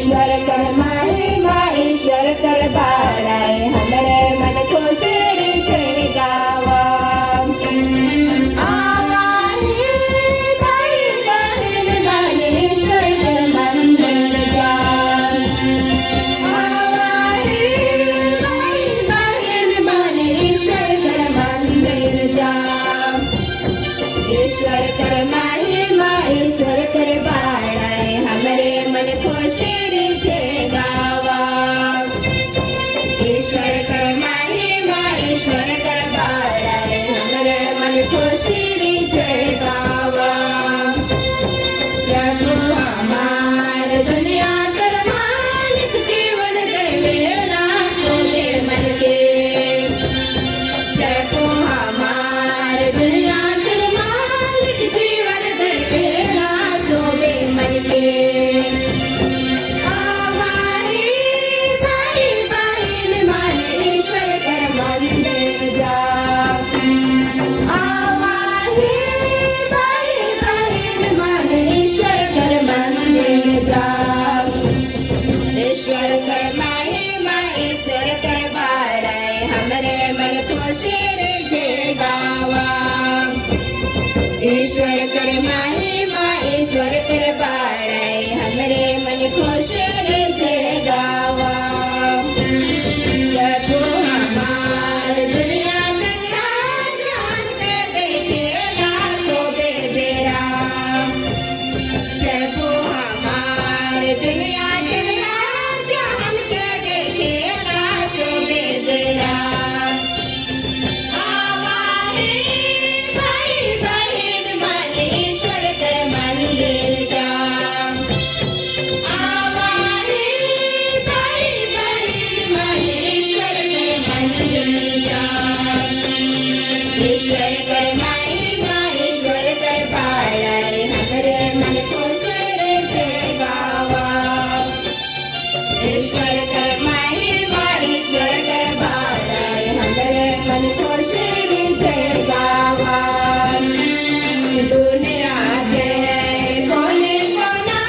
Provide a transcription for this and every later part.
ईश्वर कर महिमा ईश्वर कर बाराए हमरे मन को तेरे जय गावा आवाही भाई बहन माने ईश्वर कर मंदिर जान आवाही भाई बहन माने ईश्वर कर मंदिर जान ईश्वर कर महिमा ईश्वर कर बाराए हमरे मन को तेरे जय गावा ईश्वर कर महिमा ईश्वर कर बाराए हमरे मन को तेरे जय गावा प्रभु हमार दुनिया कर मालिक जीवन कर मेरा सोने मन के प्रभु हमार दुनिया कर मालिक जीवन कर मेरा सोने मन के ईश्वर कर महिमा ईश्वर कर बाराए हमरे मन को तेरे जय गावा ईश्वर कर महिमा ईश्वर कर बाराए हमरे मन को तेरे जय गावा प्रभु हमार दुनिया दुनिया जान के देखेगा सोबे बेरा प्रभु हमार दुनिया दुनिया जान के देखेगा सोबे बेरा आवाही भाई बहन माने ईश्वर कर मंदिर जा आवाही भाई बहन माने ईश्वर कर मंदिर जा ईश्वर कर महिमा ईश्वर कर बाराए हमरे मन को तेरे जय गावा ईश्वर कर महिमा ईश्वर कर बाराए हमरे मन को तेरे जय गावा दुनिया के कोने कोना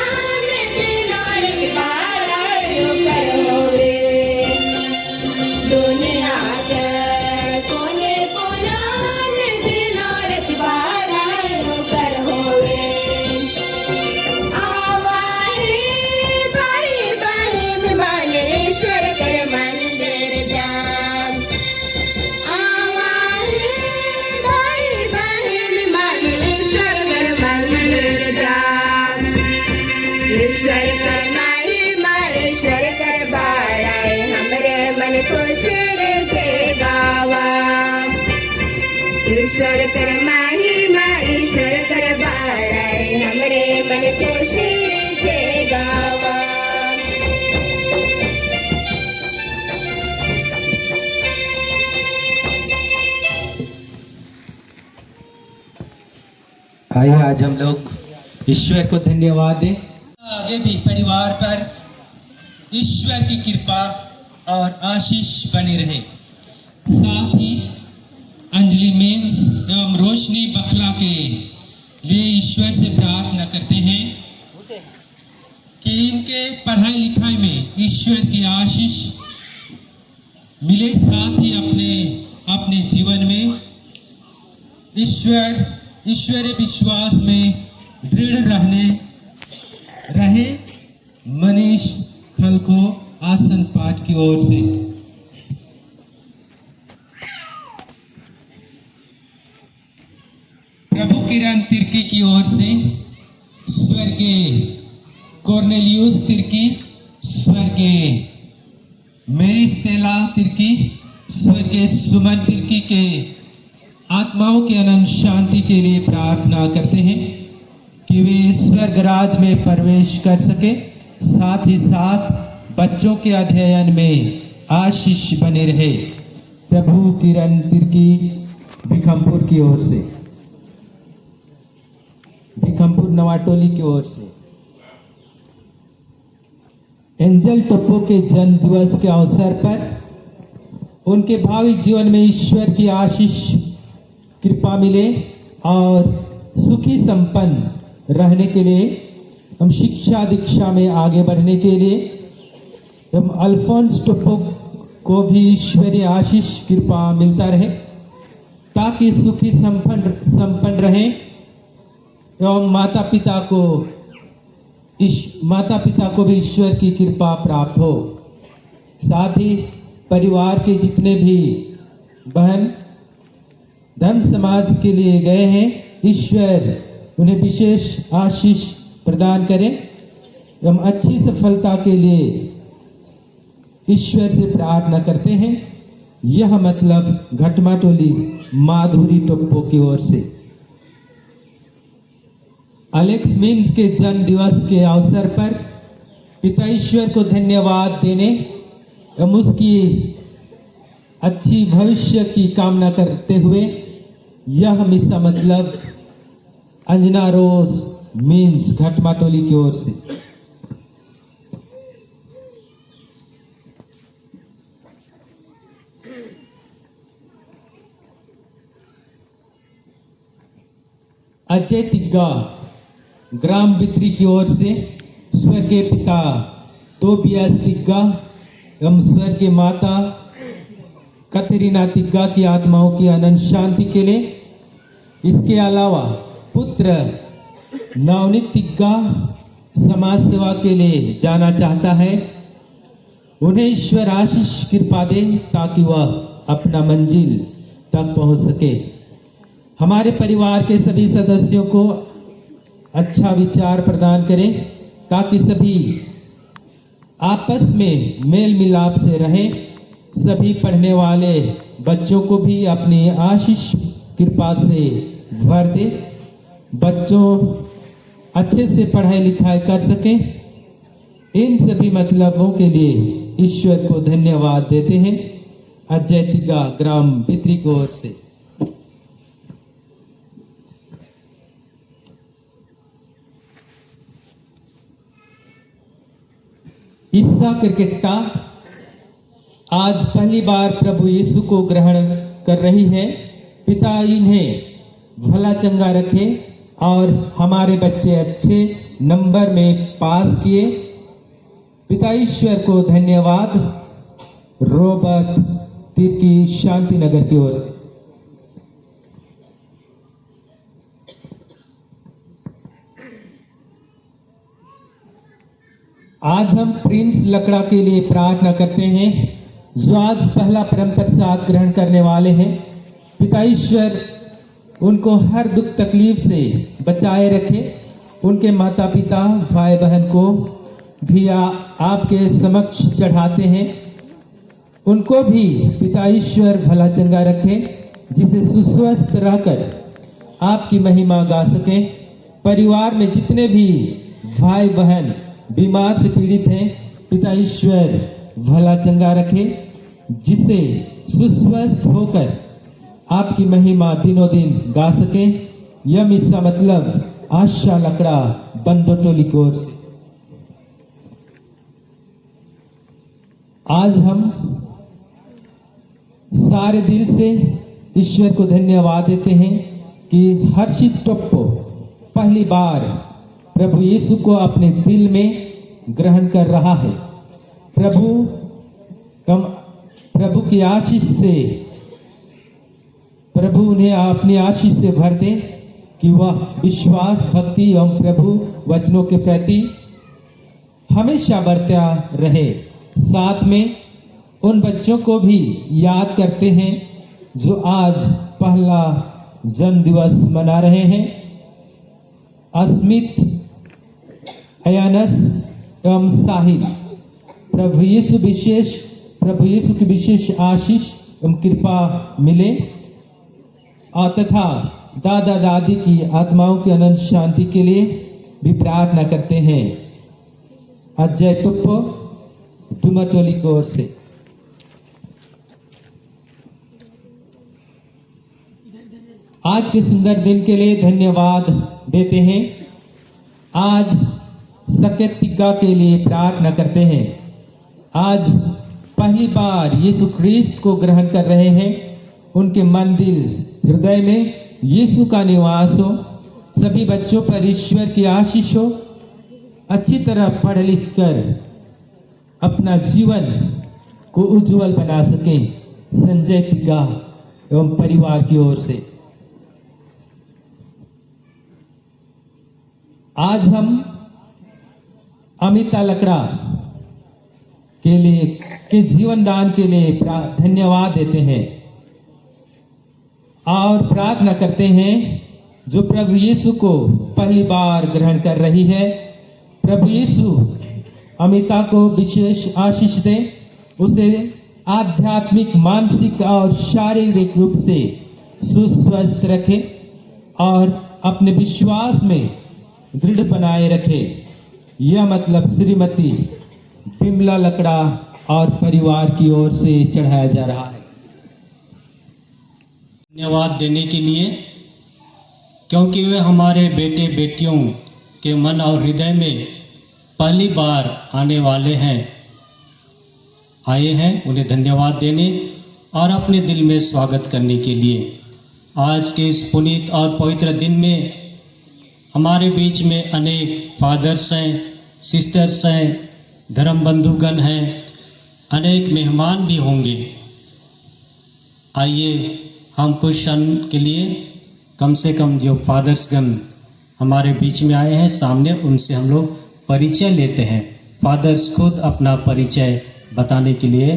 में दिलों की बाराए कर होवे दुनिया के कोने कोना में दिलों की बाराए कर होवे आवाही भाई बहन माने ईश्वर कर मंदिर जान आवाही भाई बहन माने ईश्वर कर मंदिर जान ईश्वर कर महिमा ईश्वर कर बाराए हमरे मन को तेरे जय गावा ईश्वर कर महिमा ईश्वर कर बाराए हमरे मन को तेरे जय गावा आइए आज हम लोग ईश्वर को धन्यवाद दें। आगे भी परिवार पर ईश्वर की कृपा और आशीष बनी रहे। साथ ही अंजलि मीन्स एवं रोशनी बखला के लिए ईश्वर से प्रार्थना करते हैं कि इनके पढ़ाई लिखाई में ईश्वर की आशीष मिले, साथ ही अपने जीवन में ईश्वरीय विश्वास में दृढ़ रहे। मनीष खलको आसन पाठ की ओर से। प्रभु किरण तिर्की की ओर से स्वर्गीय कॉर्नेलियस तिर्की, स्वर्गीय मेरी स्टेला तिर्की, स्वर्गीय सुमन तिर्की के आत्माओं की अनंत शांति के लिए प्रार्थना करते हैं कि वे स्वर्ग राज में प्रवेश कर सके, साथ ही साथ बच्चों के अध्ययन में आशीष बने रहे। प्रभु किरण तिर्की भिखमपुर की ओर से, भिखमपुर नवाटोली की ओर से। एंजल टप्पो के जन्म दिवस के अवसर पर उनके भावी जीवन में ईश्वर की आशीष कृपा मिले और सुखी संपन्न रहने के लिए हम शिक्षा दीक्षा में आगे बढ़ने के लिए हम अल्फोंस टोप्पो को भी ईश्वरीय आशीष कृपा मिलता रहे ताकि सुखी संपन्न रहे एवं माता पिता को भी ईश्वर की कृपा प्राप्त हो। साथ ही परिवार के जितने भी बहन धर्म समाज के लिए गए हैं, ईश्वर उन्हें विशेष आशीष प्रदान करें एवं अच्छी सफलता के लिए ईश्वर से प्रार्थना करते हैं। यह मतलब घटमाटोली माधुरी टोप्पो की ओर से। एलेक्स मीन्स के जन्म दिवस के अवसर पर पिता ईश्वर को धन्यवाद देने एवं उसकी अच्छी भविष्य की कामना करते हुए यह मिसा मतलब अंजना रोज मीन्स घटमाटोली की ओर से। अजय तिग्गा ग्राम बित्री की ओर से स्वर्गीय पिता तोबियास तिग्गा एवं स्वर्गीय माता कतरीना तिग्गा की आत्माओं की अनंत शांति के लिए। इसके अलावा पुत्र नवनीत तिग्गा समाज सेवा के लिए जाना चाहता है। उन्हें ईश्वर आशीष कृपा दे ताकि वह अपना मंजिल तक पहुंच सके। हमारे परिवार के सभी सदस्यों को अच्छा विचार प्रदान करें ताकि सभी आपस में मेल मिलाप से रहें। सभी पढ़ने वाले बच्चों को भी अपनी आशीष कृपा से भर दे, बच्चों अच्छे से पढ़ाई लिखाई कर सकें। इन सभी मतलबों के लिए ईश्वर को धन्यवाद देते हैं। अजय तिग्गा ग्राम बित्री की ओर से। ईसा क्रिकेटा आज पहली बार प्रभु यीशु को ग्रहण कर रही है। पिता इन्हें भला चंगा रखे और हमारे बच्चे अच्छे नंबर में पास किए। पिता ईश्वर को धन्यवाद। रॉबर्ट तिर्की शांति नगर की ओर से। आज हम प्रिंस लकड़ा के लिए प्रार्थना करते हैं जो आज पहला परम प्रसाद ग्रहण करने वाले हैं। पिता ईश्वर उनको हर दुख तकलीफ से बचाए रखे। उनके माता पिता भाई बहन को भी आपके समक्ष चढ़ाते हैं। उनको भी पिता ईश्वर भला चंगा रखे जिसे सुस्वस्थ रहकर आपकी महिमा गा सकें। परिवार में जितने भी भाई बहन बीमार से पीड़ित हैं, पिता ईश्वर भला चंगा रखे जिसे सुस्वस्थ होकर आपकी महिमा दिनों दिन गा सकें। यह मिस्सा मतलब आशा लकड़ा बंदोटोली की ओर से। आज हम सारे दिल से ईश्वर को धन्यवाद देते हैं कि हर्षित टोप्पो पहली बार प्रभु यीशु को अपने दिल में ग्रहण कर रहा है। प्रभु की आशीष से प्रभु उन्हें अपनी आशीष से भर दे कि वह विश्वास भक्ति एवं प्रभु वचनों के प्रति हमेशा बढ़ता रहे। साथ में उन बच्चों को भी याद करते हैं जो आज पहला जन्म दिवस मना रहे हैं। अस्मित, अयानस एवं साहिल प्रभु यीशु की विशेष आशीष एवं कृपा मिले और तथा दादा दादी की आत्माओं की अनंत शांति के लिए भी प्रार्थना करते हैं। अजय टोप्पो डुमाटोली की ओर से। आज के सुंदर दिन के लिए धन्यवाद देते हैं। आज सकेत तिग्गा के लिए प्रार्थना करते हैं। आज पहली बार यीशु ख्रीस्त को ग्रहण कर रहे हैं। उनके मन दिल हृदय में यीशु का निवास हो। सभी बच्चों पर ईश्वर की आशीष हो। अच्छी तरह पढ़ लिख कर अपना जीवन को उज्जवल बना सकें, संजय तिग्गा एवं परिवार की ओर से। आज हम अमिता लकड़ा के जीवन दान के लिए धन्यवाद देते हैं और प्रार्थना करते हैं जो प्रभु यीशु को पहली बार ग्रहण कर रही है, प्रभु यीशु अमिता को विशेष आशीष दे, उसे आध्यात्मिक, मानसिक और शारीरिक रूप से सुस्वस्थ रखे और अपने विश्वास में दृढ़ बनाए रखे। यह मतलब श्रीमती बिमला लकड़ा और परिवार की ओर से चढ़ाया जा रहा है। धन्यवाद देने के लिए, क्योंकि वे हमारे बेटे बेटियों के मन और हृदय में पहली बार आने वाले हैं, आए हैं उन्हें धन्यवाद देने और अपने दिल में स्वागत करने के लिए। आज के इस पुनीत और पवित्र दिन में हमारे बीच में अनेक फादर्स हैं, सिस्टर्स हैं, धर्म बंधुगण हैं, अनेक मेहमान भी होंगे। आइए हम कुछ क्षण के लिए कम से कम जो फादर्सगण हमारे बीच में आए हैं सामने, उनसे हम लोग परिचय लेते हैं। फादर्स खुद अपना परिचय बताने के लिए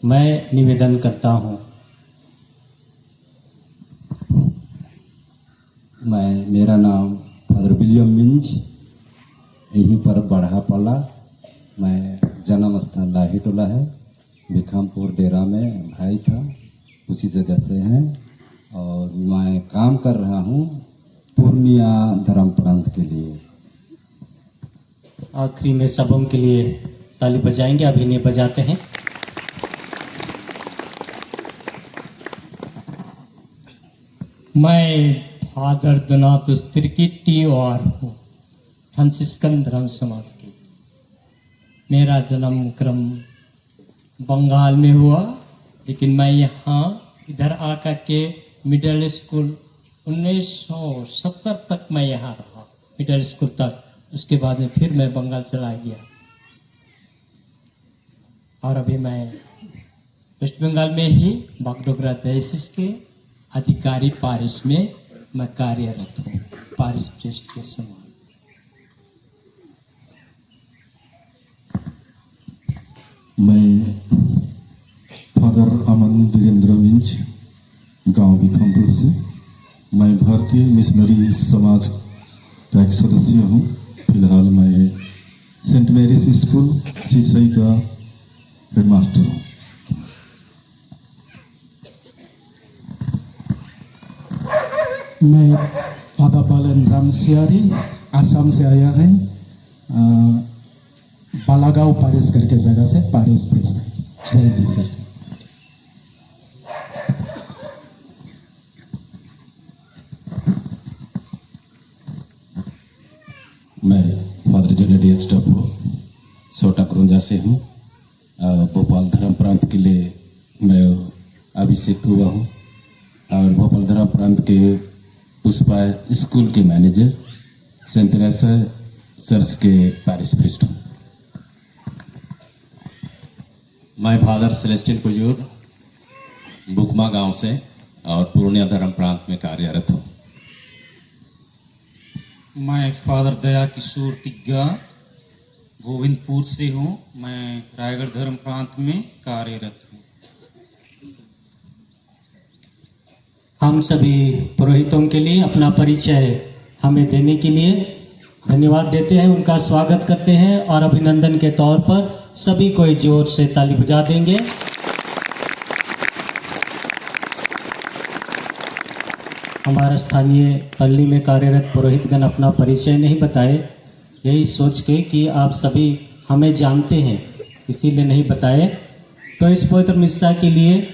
मैं निवेदन करता हूँ। मेरा नाम फादर विलियम मिंज, यहीं पर बढ़ा पला। मैं जन्म स्थान लाही टोला है, भिखामपुर डेरा में भाई था, उसी जगह से हैं और मैं काम कर रहा हूँ पूर्णिया धर्म प्रांत के लिए। आखिरी में सबों के लिए ताली बजाएंगे, अभी नहीं बजाते हैं। मैं फादर दोनातुस तिर्की TOR हूँ, फ्रांसिस्कन धर्म समाज की। मेरा जन्म क्रम बंगाल में हुआ, लेकिन मैं यहाँ इधर आकर के मिडिल स्कूल 1970 तक मैं यहाँ रहा, मिडिल स्कूल तक। उसके बाद में फिर मैं बंगाल चला गया और अभी मैं वेस्ट बंगाल में ही बागडोगरा तहसील के अधिकारी पारिश में मैं कार्यरत हूँ, पारिश प्रेस्ट के समान। मैं फादर अमन वीरेंद्र मिंज, गांव भिखामपुर से। मैं भारतीय मिशनरी समाज का एक सदस्य हूँ। फिलहाल मैं सेंट मैरीज स्कूल सिसई का हेडमास्टर हूँ। मैं फादर बालन राम सियारी, आसाम से आया है, बालागांव पारिस करके जगह से पारिस प्रेस्ट। जय जी सर। मैं फादर जेनेडियस डब्बो छोटा क्रोंजा से हूँ। भोपाल धर्म प्रांत के लिए मैं अभिषेक हुआ हूँ और भोपाल धर्म प्रांत के पुष्पा स्कूल के मैनेजर, सेंट तेरेसा चर्च के पैरिश प्रीस्ट हूँ। मैं फादर सेलेस्टिन कुजूर, बुकमा गांव से और पूर्णिया धर्म प्रांत में कार्यरत हूँ। मैं फादर दया किशोर तिग्गा, गोविंदपुर से हूँ। मैं रायगढ़ धर्म प्रांत में कार्यरत हूँ। हम सभी पुरोहितों के लिए अपना परिचय हमें देने के लिए धन्यवाद देते हैं, उनका स्वागत करते हैं और अभिनंदन के तौर पर सभी को जोर से ताली बजा देंगे। हमारा स्थानीय पल्ली में कार्यरत पुरोहितगण अपना परिचय नहीं बताए, यही सोच के कि आप सभी हमें जानते हैं इसीलिए नहीं बताए। तो इस पवित्र मिस्सा के लिए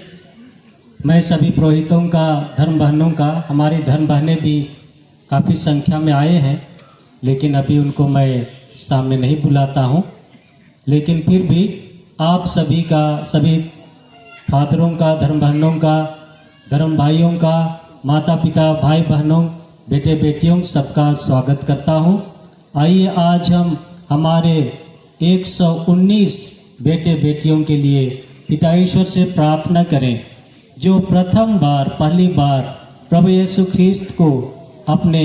मैं सभी पुरोहितों का, धर्म बहनों का, हमारी धर्म बहनें भी काफ़ी संख्या में आए हैं, लेकिन अभी उनको मैं सामने नहीं बुलाता हूँ। लेकिन फिर भी आप सभी का, सभी फादरों का, धर्म बहनों का, धर्म भाइयों का, माता पिता, भाई बहनों, बेटे बेटियों, सबका स्वागत करता हूँ आइए आज हम हमारे 119 बेटे बेटियों के लिए पिता ईश्वर से प्रार्थना करें, जो पहली बार प्रभु यीशु ख्रिस्त को अपने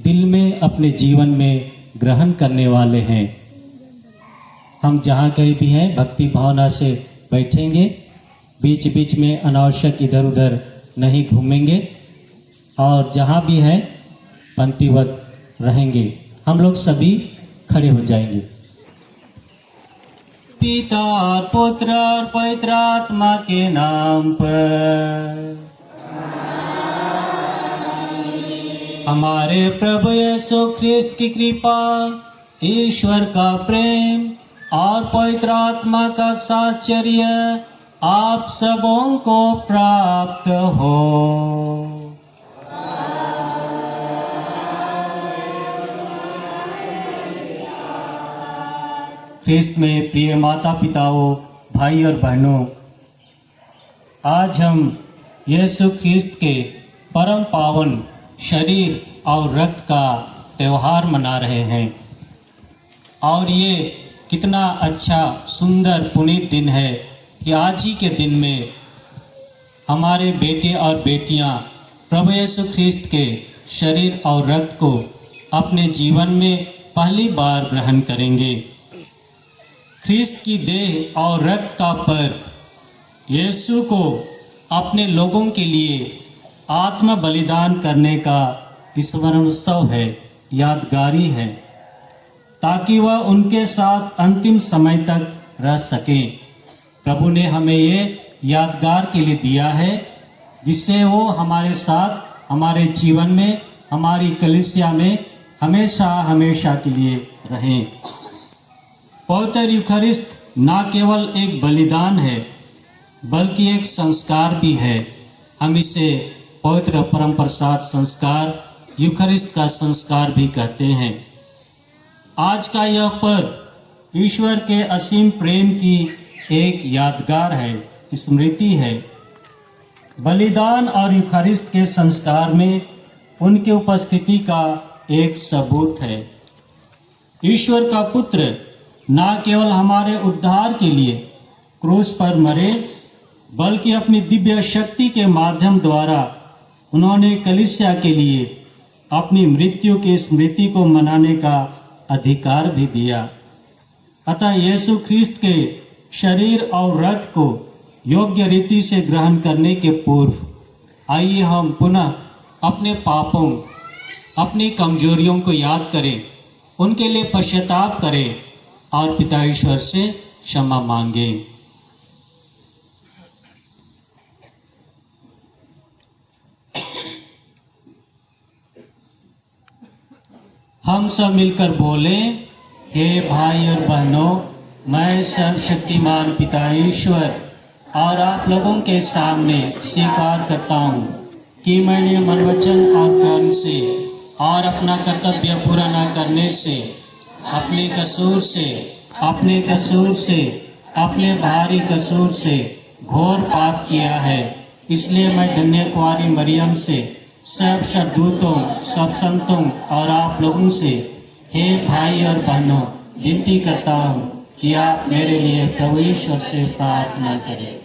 दिल में, अपने जीवन में ग्रहण करने वाले हैं। हम जहाँ कहीं भी हैं भक्ति भावना से बैठेंगे, बीच बीच में अनावश्यक इधर उधर नहीं घूमेंगे और जहाँ भी हैं पंक्तिबद्ध रहेंगे। हम लोग सभी खड़े हो जाएंगे। पिता और पुत्र और पवित्र आत्मा के नाम पर। हमारे प्रभु यीशु ख्रिस्त की कृपा, ईश्वर का प्रेम और पवित्र आत्मा का साहचर्य आप सबों को प्राप्त हो। ख्रिस्त में प्रिय माता पिताओं, भाई और बहनों, आज हम यीशु ख्रिस्त के परम पावन शरीर और रक्त का त्यौहार मना रहे हैं। और ये कितना अच्छा सुंदर पुनीत दिन है कि आज ही के दिन में हमारे बेटे और बेटियां प्रभु यीशु ख्रिस्त के शरीर और रक्त को अपने जीवन में पहली बार ग्रहण करेंगे। ख्रिस्त की देह और रक्त का पर्व यीशु को अपने लोगों के लिए आत्म बलिदान करने का स्मरण उत्सव है, यादगारी है, ताकि वह उनके साथ अंतिम समय तक रह सकें। प्रभु ने हमें ये यादगार के लिए दिया है, जिससे वो हमारे साथ हमारे जीवन में, हमारी कलीसिया में हमेशा हमेशा के लिए रहें। पवित्र यूखरिस्त न केवल एक बलिदान है बल्कि एक संस्कार भी है। हम इसे पवित्र परम प्रसाद संस्कार, यूखरिस्त का संस्कार भी कहते हैं। आज का यह पर्व ईश्वर के असीम प्रेम की एक यादगार है, स्मृति है। बलिदान और यूखरिस्त के संस्कार में उनकी उपस्थिति का एक सबूत है। ईश्वर का पुत्र न केवल हमारे उद्धार के लिए क्रूस पर मरे, बल्कि अपनी दिव्य शक्ति के माध्यम द्वारा उन्होंने कलीसिया के लिए अपनी मृत्यु की स्मृति को मनाने का अधिकार भी दिया। अतः यीशु ख्रिस्त के शरीर और रक्त को योग्य रीति से ग्रहण करने के पूर्व आइए हम पुनः अपने पापों, अपनी कमजोरियों को याद करें, उनके लिए पश्चाताप करें और पिता ईश्वर से क्षमा मांगें। हम सब मिलकर बोले, हे भाई और बहनों, मैं सर्वशक्तिमान पिता ईश्वर और आप लोगों के सामने स्वीकार करता हूँ कि मैंने मन वचन और कर्म से और अपना कर्तव्य पूरा न करने से, अपने कसूर से, अपने भारी कसूर से घोर पाप किया है। इसलिए मैं धन्य कुंवारी मरियम से, सब सद्दूतों, सब संतों और आप लोगों से, हे भाई और बहनों, विनती करता हूँ कि आप मेरे लिए प्रभु ईश्वर से प्रार्थना करें।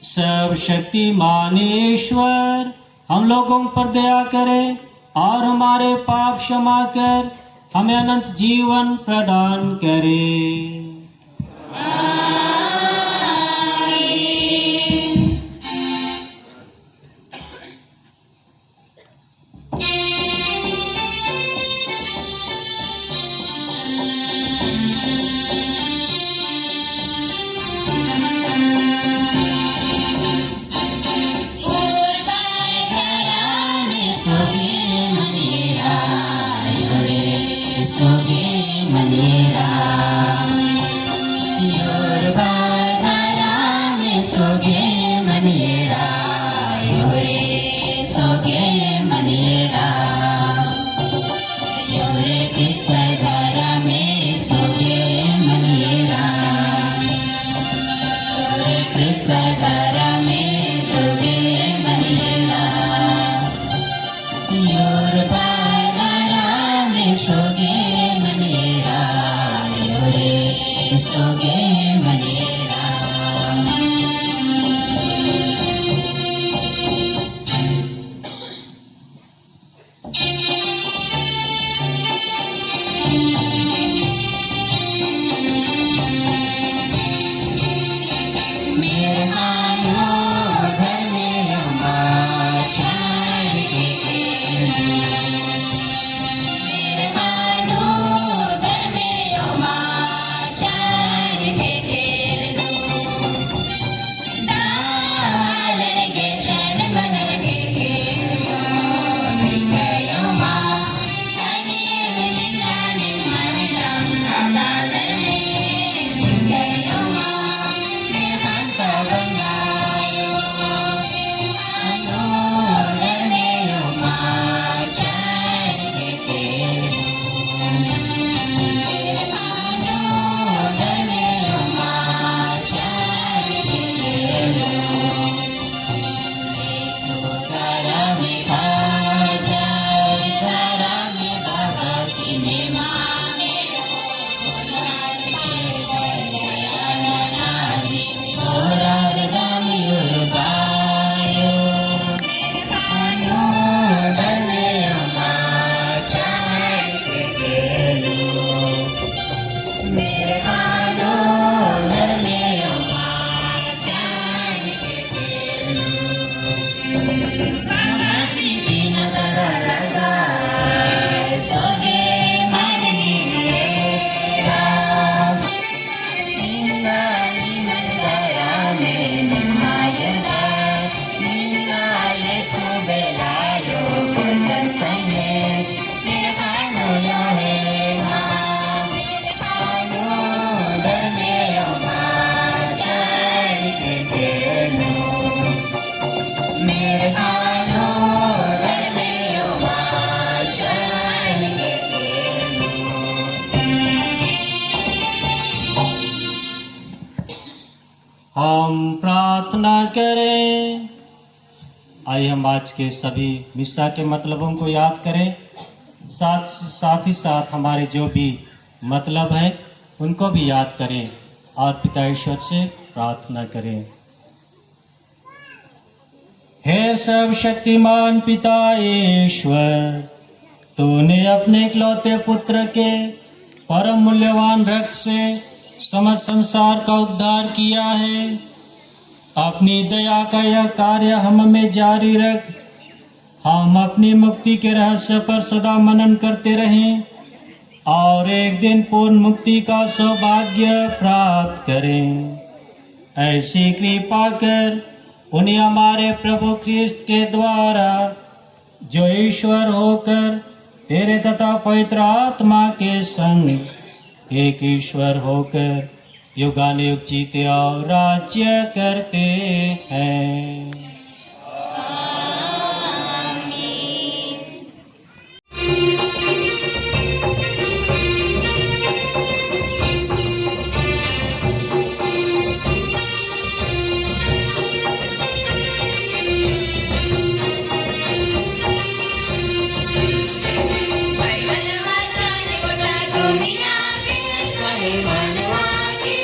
सब शक्तिमान ईश्वर हम लोगों पर दया करे और हमारे पाप क्षमा कर हमें अनंत जीवन प्रदान करे। सोगे मनेरा सोगे मनेरा हम प्रार्थना करें। आइए हम आज के सभी मिस्सा के मतलबों को याद करें, साथ ही साथ हमारे जो भी मतलब है उनको भी याद करें और पिता ईश्वर से प्रार्थना करें। हे सर्वशक्तिमान पिता ईश्वर, तूने अपने इकलौते पुत्र के परम मूल्यवान रक्त से समस्त संसार का उद्धार किया है। अपनी दया का यह कार्य हम में जारी रख, हम अपनी मुक्ति के रहस्य पर सदा मनन करते रहें और एक दिन पूर्ण मुक्ति का सौभाग्य प्राप्त करें। ऐसी कृपा कर उन्हें हमारे प्रभु ख्रिस्त के द्वारा, जो ईश्वर होकर तेरे तथा पवित्र आत्मा के संग एक ईश्वर होकर युगानुयुग जीते और राज्य करते हैं। मनवा के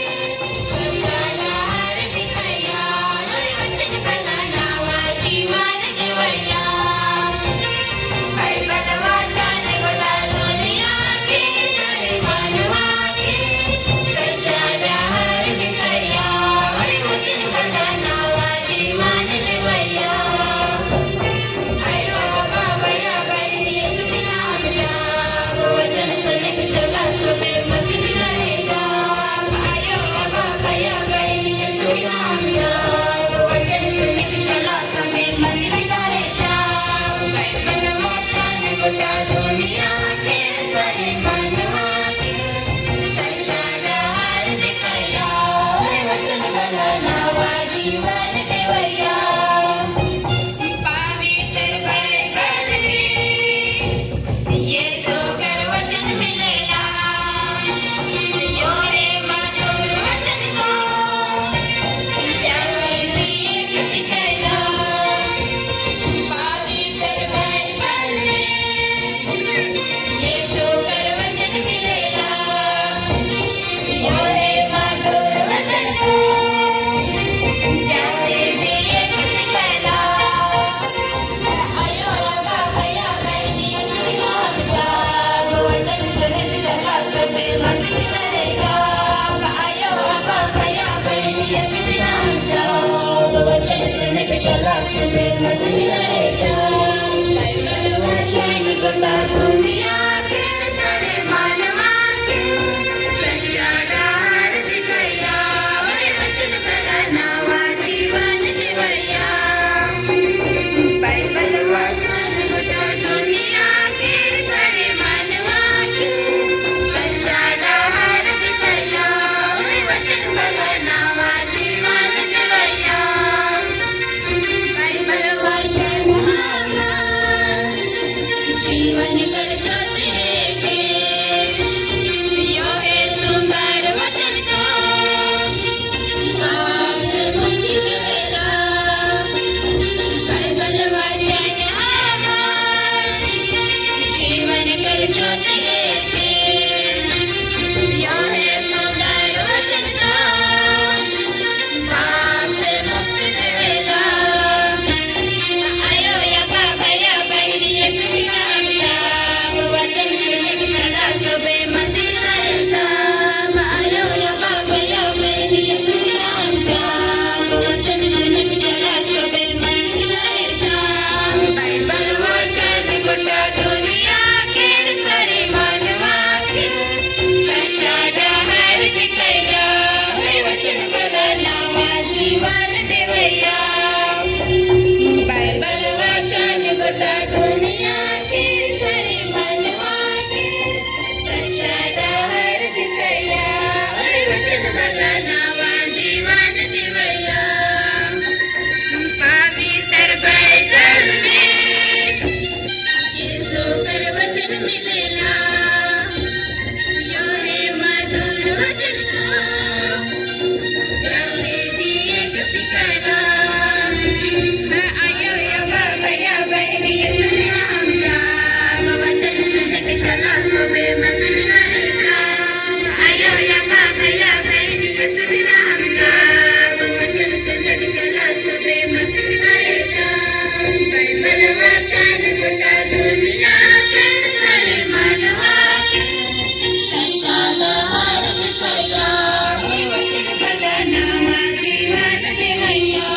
सोबे मसिरायच्या बायबल वाचन गोटा दुनिया खेळ सारे मानवाचे संचार दिखया वचन भला नावा जीवन जीवया बायबल वाचन गोटा दुनिया खेळ सारे मानवाचे संचार दिखया वचन भला नावा जीवन जीवया बायबल वाचन जीवन कर ज्योति के यो है सुंदर वचन को पाप से मुक्ति देगा बाइबल वचन जीवन कर ज्योति के यो है सुंदर वचन को पाप से मुक्ति देगा आयो या बाबा या बहनी ये सुना हमका वचन सुने की सदा सोबे मसिरायचा आयो या बाबा या बहनी ये सुना हमका वचन सुने की सदा सोबे मसिरायचा बाइबल वचन गोटा दुनिया के सारे मानवा के संसार दिखाएगा वचन भला नावा जीवन देवया बाइबल वचन गोटा दुनिया के सारे मानवा के संसार दिखया वचन भला नावा जीवन दिवया पवित्र बाइबल में यीशु कर वचन मिलेला यो है मधुर वचन को प्रभु जी एक सिखाना आयो या बाबा या बहनी ये सुना हमका वचन सुन के चला सोबे मसिरायचा आयो या बाबा या बहनी ये सुना हमका वचन सुन के चला सोबे मसिरायचा बाइबल वचन गोटा दुनिया के सारे मानवा संसार दिखया वचन भला नावा जीवन देवया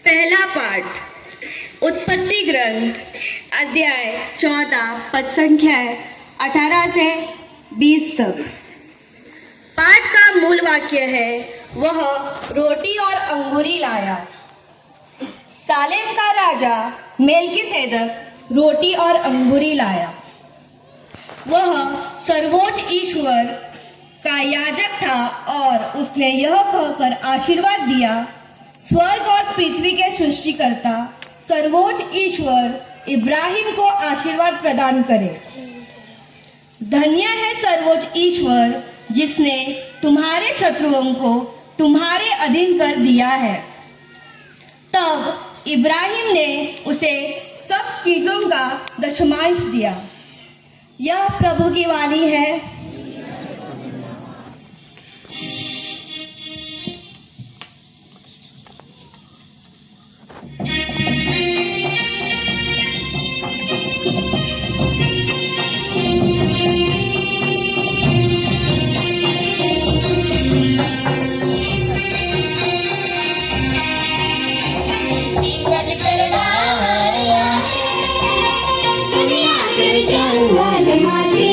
पहला पाठ उत्पत्ति ग्रंथ अध्याय 14 पद संख्या 18 से 20 तक। पाठ का मूल वाक्य है वह रोटी और अंगूरी लाया। सालेम का राजा मेल्कीसेदक रोटी और अंगूरी लाया। वह सर्वोच्च ईश्वर का याजक था और उसने यह कहकर आशीर्वाद दिया, स्वर्ग और पृथ्वी के सृष्टिकर्ता सर्वोच्च ईश्वर इब्राहिम को आशीर्वाद प्रदान करे। धन्य है सर्वोच्च ईश्वर जिसने तुम्हारे शत्रुओं को तुम्हारे अधीन कर दिया है। तब इब्राहिम ने उसे सब चीजों का दशमांश दिया। यह प्रभु की वाणी है। जीवन करणाऱ्या दुनिया कर जंगल माझी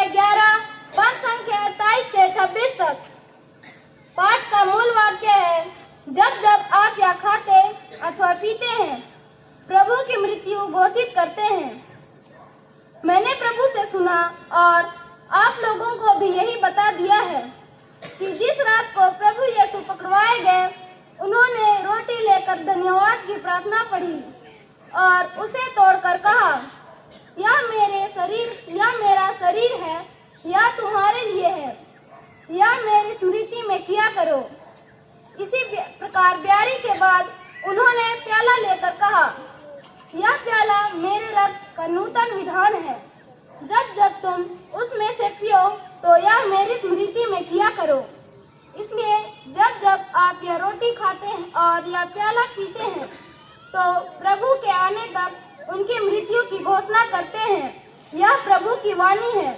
अध्याय 11 पद संख्या 23 से 26 तक। पाठ का मूल वाक्य है, जब जब आप या खाते अथवा पीते हैं प्रभु की मृत्यु घोषित करते हैं। मैंने प्रभु से सुना और आप लोगों को भी यही बता दिया है कि जिस रात को प्रभु यीशु पकड़वाए गए उन्होंने रोटी लेकर धन्यवाद की प्रार्थना पढ़ी और उसे तोड़कर कहा, यह मेरा शरीर है, यह तुम्हारे लिए है, यह मेरी स्मृति में किया करो। इसी प्रकार ब्यारी के बाद उन्होंने प्याला लेकर कहा, यह प्याला मेरे रक्त का नूतन विधान है, जब जब तुम उसमें से पियो तो यह मेरी स्मृति में किया करो। इसलिए जब जब आप यह रोटी खाते हैं और यह प्याला पीते हैं तो प्रभु के आने तक उनकी मृत्यु की घोषणा करते हैं। यह प्रभु की वाणी है।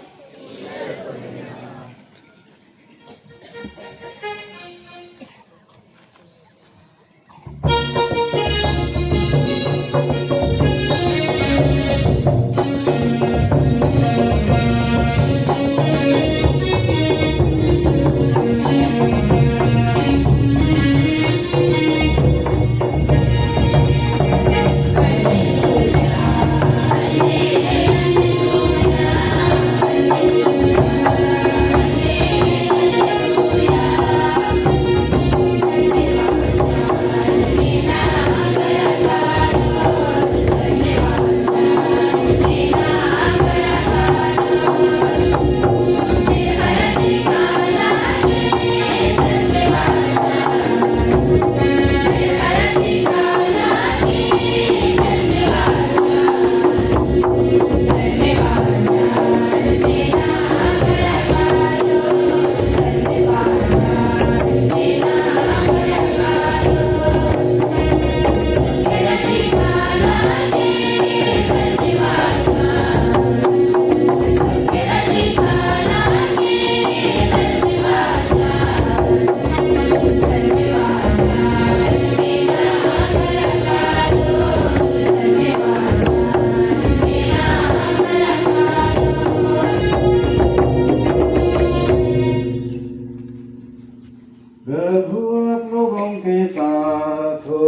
प्रभु आप लोगों के साथ हो।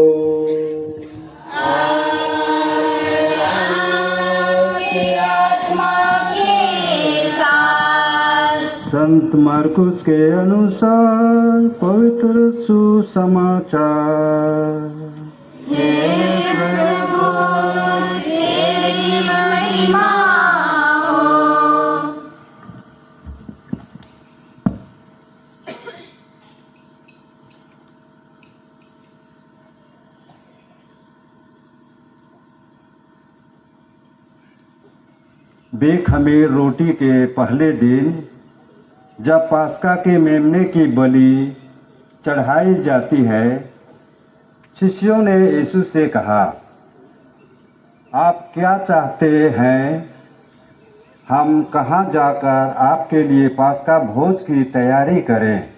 संत मार्कुस के अनुसार पवित्र सुसमाचार। बेखमीर रोटी के पहले दिन जब पास्का के मेमने की बलि चढ़ाई जाती है, शिष्यों ने यीशु से कहा, आप क्या चाहते हैं? हम कहाँ जाकर आपके लिए पास्का भोज की तैयारी करें?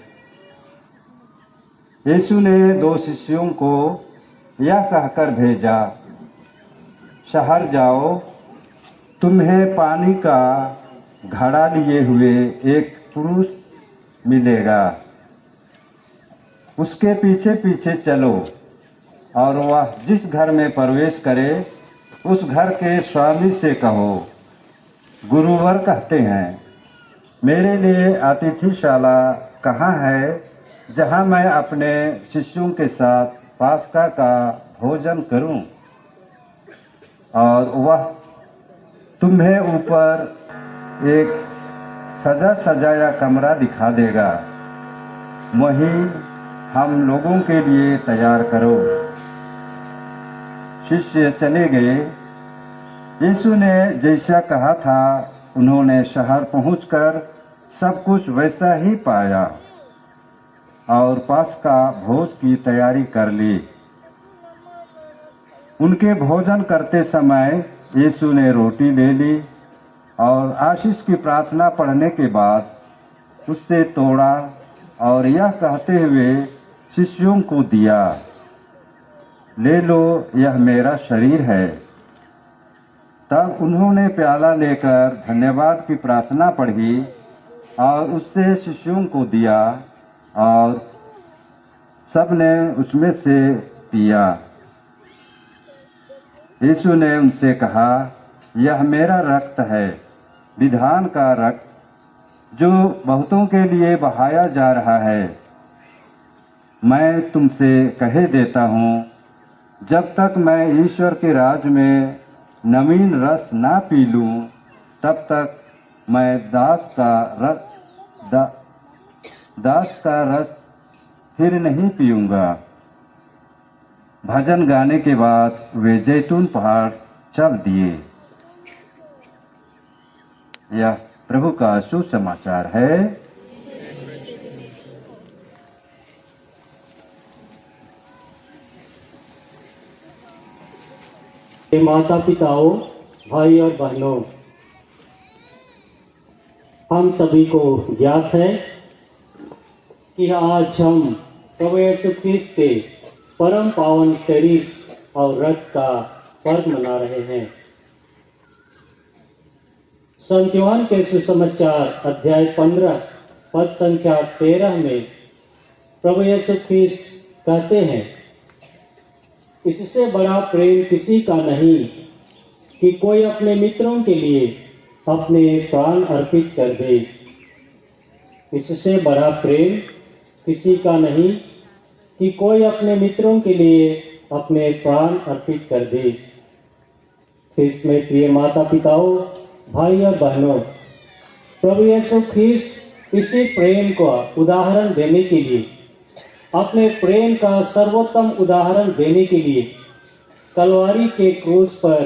यीशु ने 2 शिष्यों को यह कहकर भेजा, शहर जाओ, तुम्हें पानी का घड़ा लिए हुए एक पुरुष मिलेगा, उसके पीछे पीछे चलो और वह जिस घर में प्रवेश करे उस घर के स्वामी से कहो, गुरुवर कहते हैं, मेरे लिए अतिथिशाला कहाँ है जहाँ मैं अपने शिष्यों के साथ पास्का का भोजन करूं? और वह तुम्हें ऊपर एक सजा सजाया कमरा दिखा देगा, वहीं हम लोगों के लिए तैयार करो। शिष्य चले गए। यीशु ने जैसा कहा था उन्होंने शहर पहुंचकर सब कुछ वैसा ही पाया और पास्का भोज की तैयारी कर ली। उनके भोजन करते समय यीशु ने रोटी ले ली और आशीष की प्रार्थना पढ़ने के बाद उससे तोड़ा और यह कहते हुए शिष्यों को दिया, ले लो, यह मेरा शरीर है। तब उन्होंने प्याला लेकर धन्यवाद की प्रार्थना पढ़ी और उससे शिष्यों को दिया और सबने उसमें से पिया। यीशु ने उनसे कहा, यह मेरा रक्त है, विधान का रक्त, जो बहुतों के लिए बहाया जा रहा है। मैं तुमसे कह देता हूँ, जब तक मैं ईश्वर के राज में नवीन रस ना पी लूँ, तब तक मैं दास का रस फिर नहीं पीऊँगा। भजन गाने के बाद वे जैतून पहाड़ चल दिए। यह प्रभु का सुसमाचार है। माता पिताओं, भाई और बहनों, हम सभी को ज्ञात है कि आज हम प्रभु यीशु ख्रीस्त के परम पावन शरीर और रक्त का पर्व मना रहे हैं। संत यूहन्ना के सुसमाचार अध्याय 15 पद संख्या 13 में प्रभु यीशु ख्रीस्त कहते हैं, इससे बड़ा प्रेम किसी का नहीं कि कोई अपने मित्रों के लिए अपने प्राण अर्पित कर दे। इससे बड़ा प्रेम किसी का नहीं कि कोई अपने मित्रों के लिए अपने प्राण अर्पित कर दे। इसमें प्रिय माता पिताओं, भाई और बहनों, प्रभु यीशु ख्रीस्त इसी प्रेम को उदाहरण देने के लिए, अपने प्रेम का सर्वोत्तम उदाहरण देने के लिए कलवारी के क्रूस पर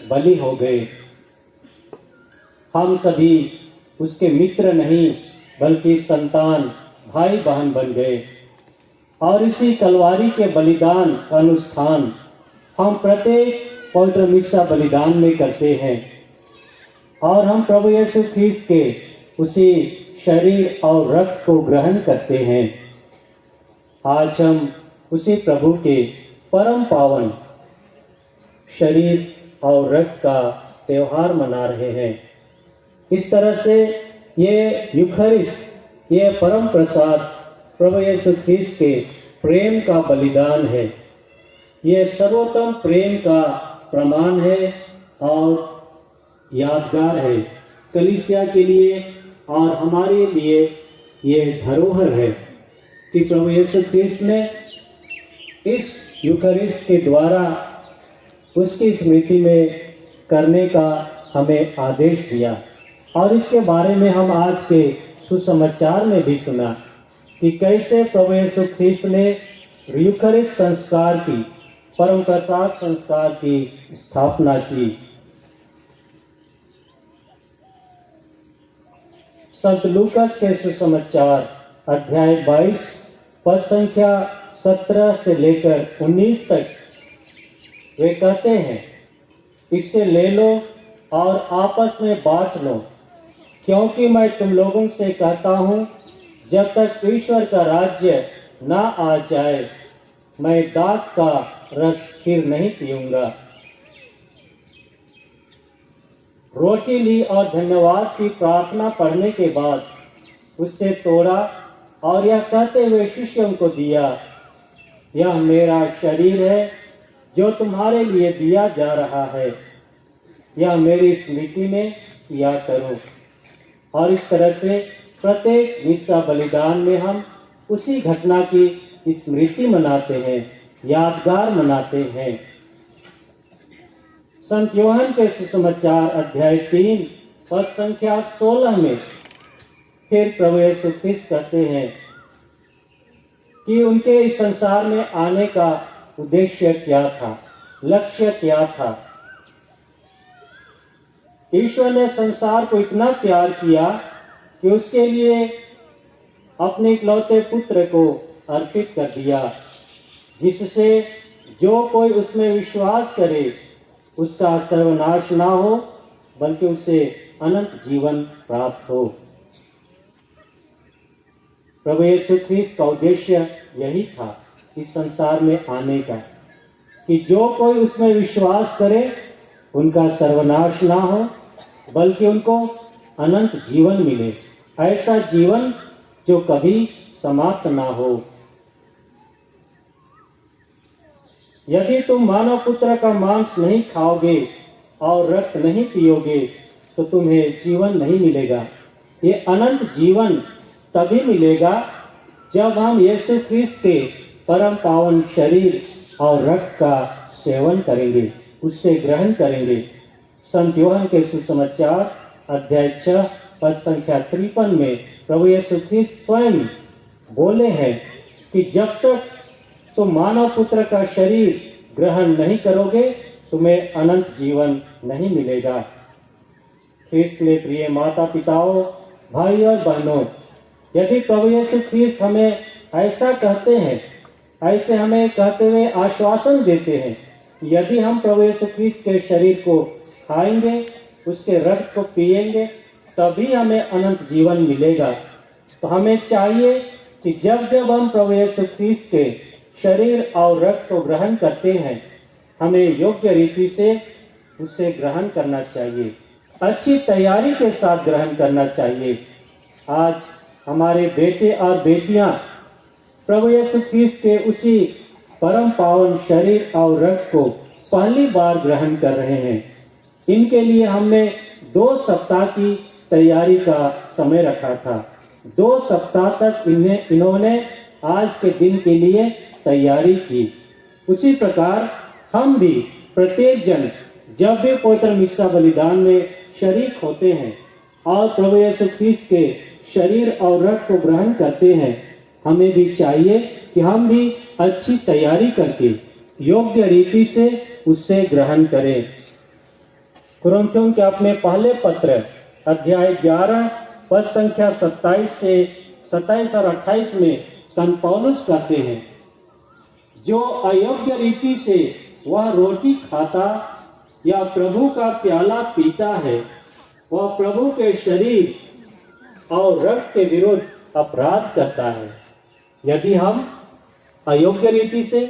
बलि हो गए। हम सभी उसके मित्र नहीं बल्कि संतान, भाई बहन बन गए और इसी कलवारी के बलिदान का अनुष्ठान हम प्रत्येक पवित्र मिस्सा बलिदान में करते हैं और हम प्रभु यीशु ख्रीस्त के उसी शरीर और रक्त को ग्रहण करते हैं। आज हम उसी प्रभु के परम पावन शरीर और रक्त का त्योहार मना रहे हैं। इस तरह से ये यूखरिस्ट, ये परम प्रसाद प्रभु यीशु ख्रीस्त के प्रेम का बलिदान है। ये सर्वोत्तम प्रेम का प्रमाण है और यादगार है कलीसिया के लिए और हमारे लिए ये धरोहर है कि प्रभु यीशु ख्रीस्त ने इस यूखरिस्ट के द्वारा उसकी स्मृति में करने का हमें आदेश दिया। और इसके बारे में हम आज के सुसमाचार में भी सुना कि कैसे प्रभु यीशु ख्रीस्त ने यूखरिस्ट संस्कार की, परम प्रसाद संस्कार की स्थापना की। संत लूकास के सुसमाचार अध्याय 22 पद संख्या 17 से लेकर 19 तक वे कहते हैं, इसे ले लो और आपस में बांट लो, क्योंकि मैं तुम लोगों से कहता हूँ, जब तक ईश्वर का राज्य ना आ जाए मैं दाख का रस फिर नहीं पीऊंगा। रोटी ली और धन्यवाद की प्रार्थना पढ़ने के बाद उससे तोड़ा और यह कहते हुए शिष्यों को दिया, यह मेरा शरीर है जो तुम्हारे लिए दिया जा रहा है, यह मेरी स्मृति में किया करो। और इस तरह से प्रत्येक मिस्सा बलिदान में हम उसी घटना की स्मृति मनाते हैं, यादगार मनाते हैं। संत यूहन्ना के सुसमाचार अध्याय 3 पद संख्या 16 में फिर प्रभु यीशु ख्रीस्त कहते हैं कि उनके इस संसार में आने का उद्देश्य क्या था, लक्ष्य क्या था। ईश्वर ने संसार को इतना प्यार किया कि उसके लिए अपने इकलौते पुत्र को अर्पित कर दिया, जिससे जो कोई उसमें विश्वास करे उसका सर्वनाश ना हो बल्कि उसे अनंत जीवन प्राप्त हो। प्रभु यीशु ख्रीस्त का उद्देश्य यही था इस संसार में आने का, कि जो कोई उसमें विश्वास करे उनका सर्वनाश ना हो, बल्कि उनको अनंत जीवन मिले, ऐसा जीवन जो कभी समाप्त ना हो। यदि तुम मानव पुत्र का मांस नहीं खाओगे और रक्त नहीं पियोगे तो तुम्हें जीवन नहीं मिलेगा। ये अनंत जीवन तभी मिलेगा जब हम यीशु ख्रिस्त के परम पावन शरीर और रक्त का सेवन करेंगे, उससे ग्रहण करेंगे। संत यूहन्ना के सुसमाचार अध्याय 6 पद संख्या 53 में प्रभु यीशु ख्रिस्त स्वयं बोले हैं कि जब तक तुम मानव पुत्र का शरीर ग्रहण नहीं करोगे तुम्हें अनंत जीवन नहीं मिलेगा। ख्रिस्त में प्रिय माता पिताओं, भाई और बहनों, यदि प्रभु यीशु ख्रिस्त हमें ऐसा कहते हैं, ऐसे हमें कहते हुए आश्वासन देते हैं, यदि हम प्रभु यीशु ख्रिस्त के शरीर को खाएंगे, उसके रक्त को पिएंगे, तभी हमें अनंत जीवन मिलेगा। तो हमें चाहिए कि जब जब हम प्रभु यीशु ख्रिस्त के शरीर और रक्त को ग्रहण करते हैं, हमें योग्य रीति से उसे ग्रहण करना चाहिए, अच्छी तैयारी के साथ ग्रहण करना चाहिए। आज हमारे बेटे और बेटियां प्रभु यीशु ख्रिस्त के उसी परम पावन शरीर और रक्त को पहली बार ग्रहण कर रहे हैं। इनके लिए हमने 2 सप्ताह की तैयारी का समय रखा था। 2 सप्ताह तक इन्होंने आज के दिन के लिए तैयारी की। उसी प्रकार हम भी प्रत्येक जन जब भी पवित्र मिस्सा बलिदान में शरीक होते हैं और प्रभु यीशु ख्रिस्त के शरीर और रक्त को ग्रहण करते हैं, हमें भी चाहिए कि हम भी अच्छी तैयारी करके योग्य रीति से उससे ग्रहण करें। कुरिन्थियों के अपने पहले पत्र अध्याय 11 पद संख्या 27 और 28 में संत पौलुस कहते हैं, जो अयोग्य रीति से वह रोटी खाता या प्रभु का प्याला पीता है, वह प्रभु के शरीर और रक्त के विरुद्ध अपराध करता है। यदि हम अयोग्य रीति से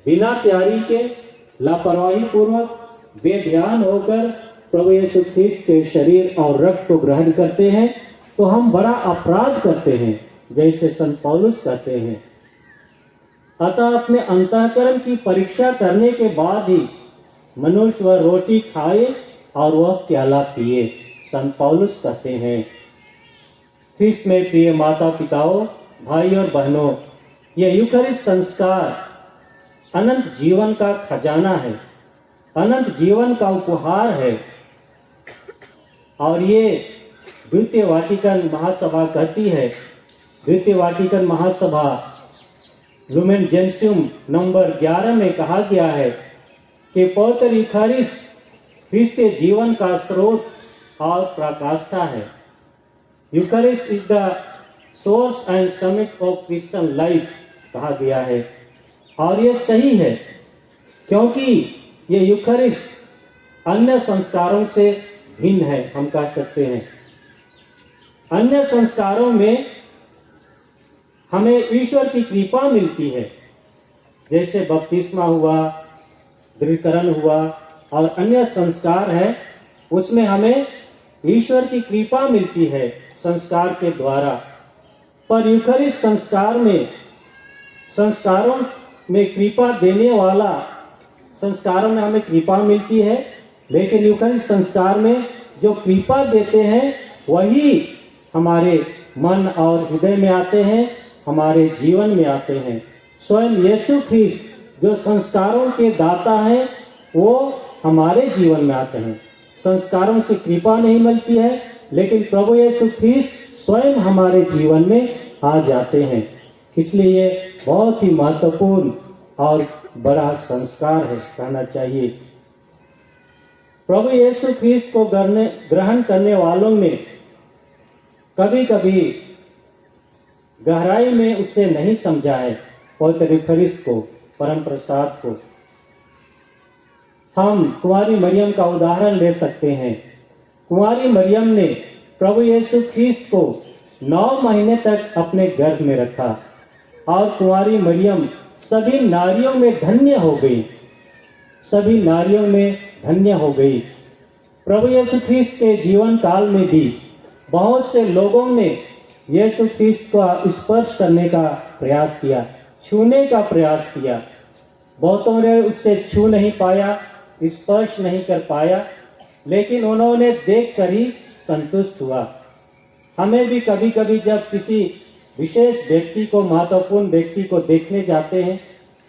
बिना तैयारी के लापरवाही पूर्वक बेध्यान होकर प्रभु यीशु ख्रिस्त के शरीर और रक्त को ग्रहण करते हैं तो हम बड़ा अपराध करते हैं, जैसे संत पौलुस कहते हैं। अतः अपने अंतःकरण की परीक्षा करने के बाद ही मनुष्य वह रोटी खाए और वह प्याला पिए, संत पौलुस कहते हैं। ख्रिस्त में प्रिय माता पिताओं, भाई और बहनों, यह यूखरिस्ट संस्कार अनंत जीवन का खजाना है, अनंत जीवन का उपहार है। और ये द्वितीय वाटिकन महासभा कहती है, द्वितीय वाटिकन महासभा लुमेन जेंसियम नंबर 11 में कहा गया है कि पवित्र यूखरिस्ट ख्रिस्त के जीवन का स्रोत और पराकाष्ठा है। Eucharist is the source and summit of Christian life कहा गया है। और ये सही है, क्योंकि ये यूखरिस्ट अन्य संस्कारों से भिन्न है। हम कह सकते हैं अन्य संस्कारों में हमें ईश्वर की कृपा मिलती है, जैसे बपतिस्मा हुआ, दृढ़ीकरण हुआ और अन्य संस्कार है, उसमें हमें ईश्वर की कृपा मिलती है संस्कार के द्वारा। पर यूखरिस्ट संस्कारों में कृपा देने वाला, संस्कारों में हमें कृपा मिलती है, लेकिन यूखरिस्ट संस्कार में जो कृपा देते हैं वही हमारे मन और हृदय में आते हैं, हमारे जीवन में आते हैं। स्वयं यीशु ख्रिस्त जो संस्कारों के दाता हैं वो हमारे जीवन में आते हैं। संस्कारों से कृपा नहीं मिलती है, लेकिन प्रभु यीशु ख्रिस्त स्वयं हमारे जीवन में आ जाते हैं। इसलिए ये बहुत ही महत्वपूर्ण और बड़ा संस्कार है, कहना चाहिए। प्रभु यीशु ख्रिस्त को ग्रहण करने वालों में कभी कभी गहराई में उससे नहीं समझा है पवित्र यूखरिस्ट को, परम प्रसाद को। हम कुंवारी मरियम का उदाहरण ले सकते हैं। कुंवारी मरियम ने प्रभु यीशु ख्रिस्त को 9 महीने तक अपने गर्भ में रखा और कुंवारी मरियम सभी नारियों में धन्य हो गई। सभी नारियों में धन्य हो गई। प्रभु यीशु ख्रिस्त के जीवन काल में भी बहुत से लोगों ने यीशु ख्रिस्त को स्पर्श करने का प्रयास किया, छूने का प्रयास किया। बहुतों ने उससे छू नहीं पाया, स्पर्श नहीं कर पाया, लेकिन उन्होंने देखकर ही संतुष्ट हुआ। हमें भी कभी कभी जब किसी विशेष व्यक्ति को, महत्वपूर्ण व्यक्ति को देखने जाते हैं,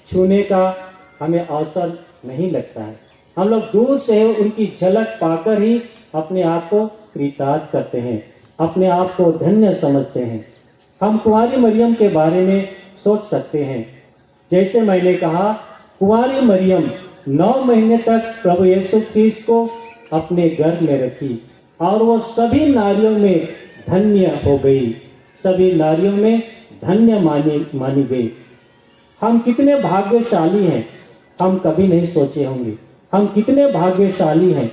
छूने का हमें अवसर नहीं लगता है। हम लोग दूर से उनकी झलक पाकर ही अपने आप को कृतार्थ करते हैं, अपने आप को धन्य समझते हैं। हम कुंवारी मरियम के बारे में सोच सकते हैं। जैसे मैंने कहा, कुंवारी मरियम 9 महीने तक प्रभु यीशु ख्रिस्त को अपने गर्भ में रखी और वो सभी नारियों में धन्य हो गई, सभी नारियों में धन्य मानी गई। हम कितने भाग्यशाली हैं, हम कभी नहीं सोचे होंगे। हम कितने भाग्यशाली हैं।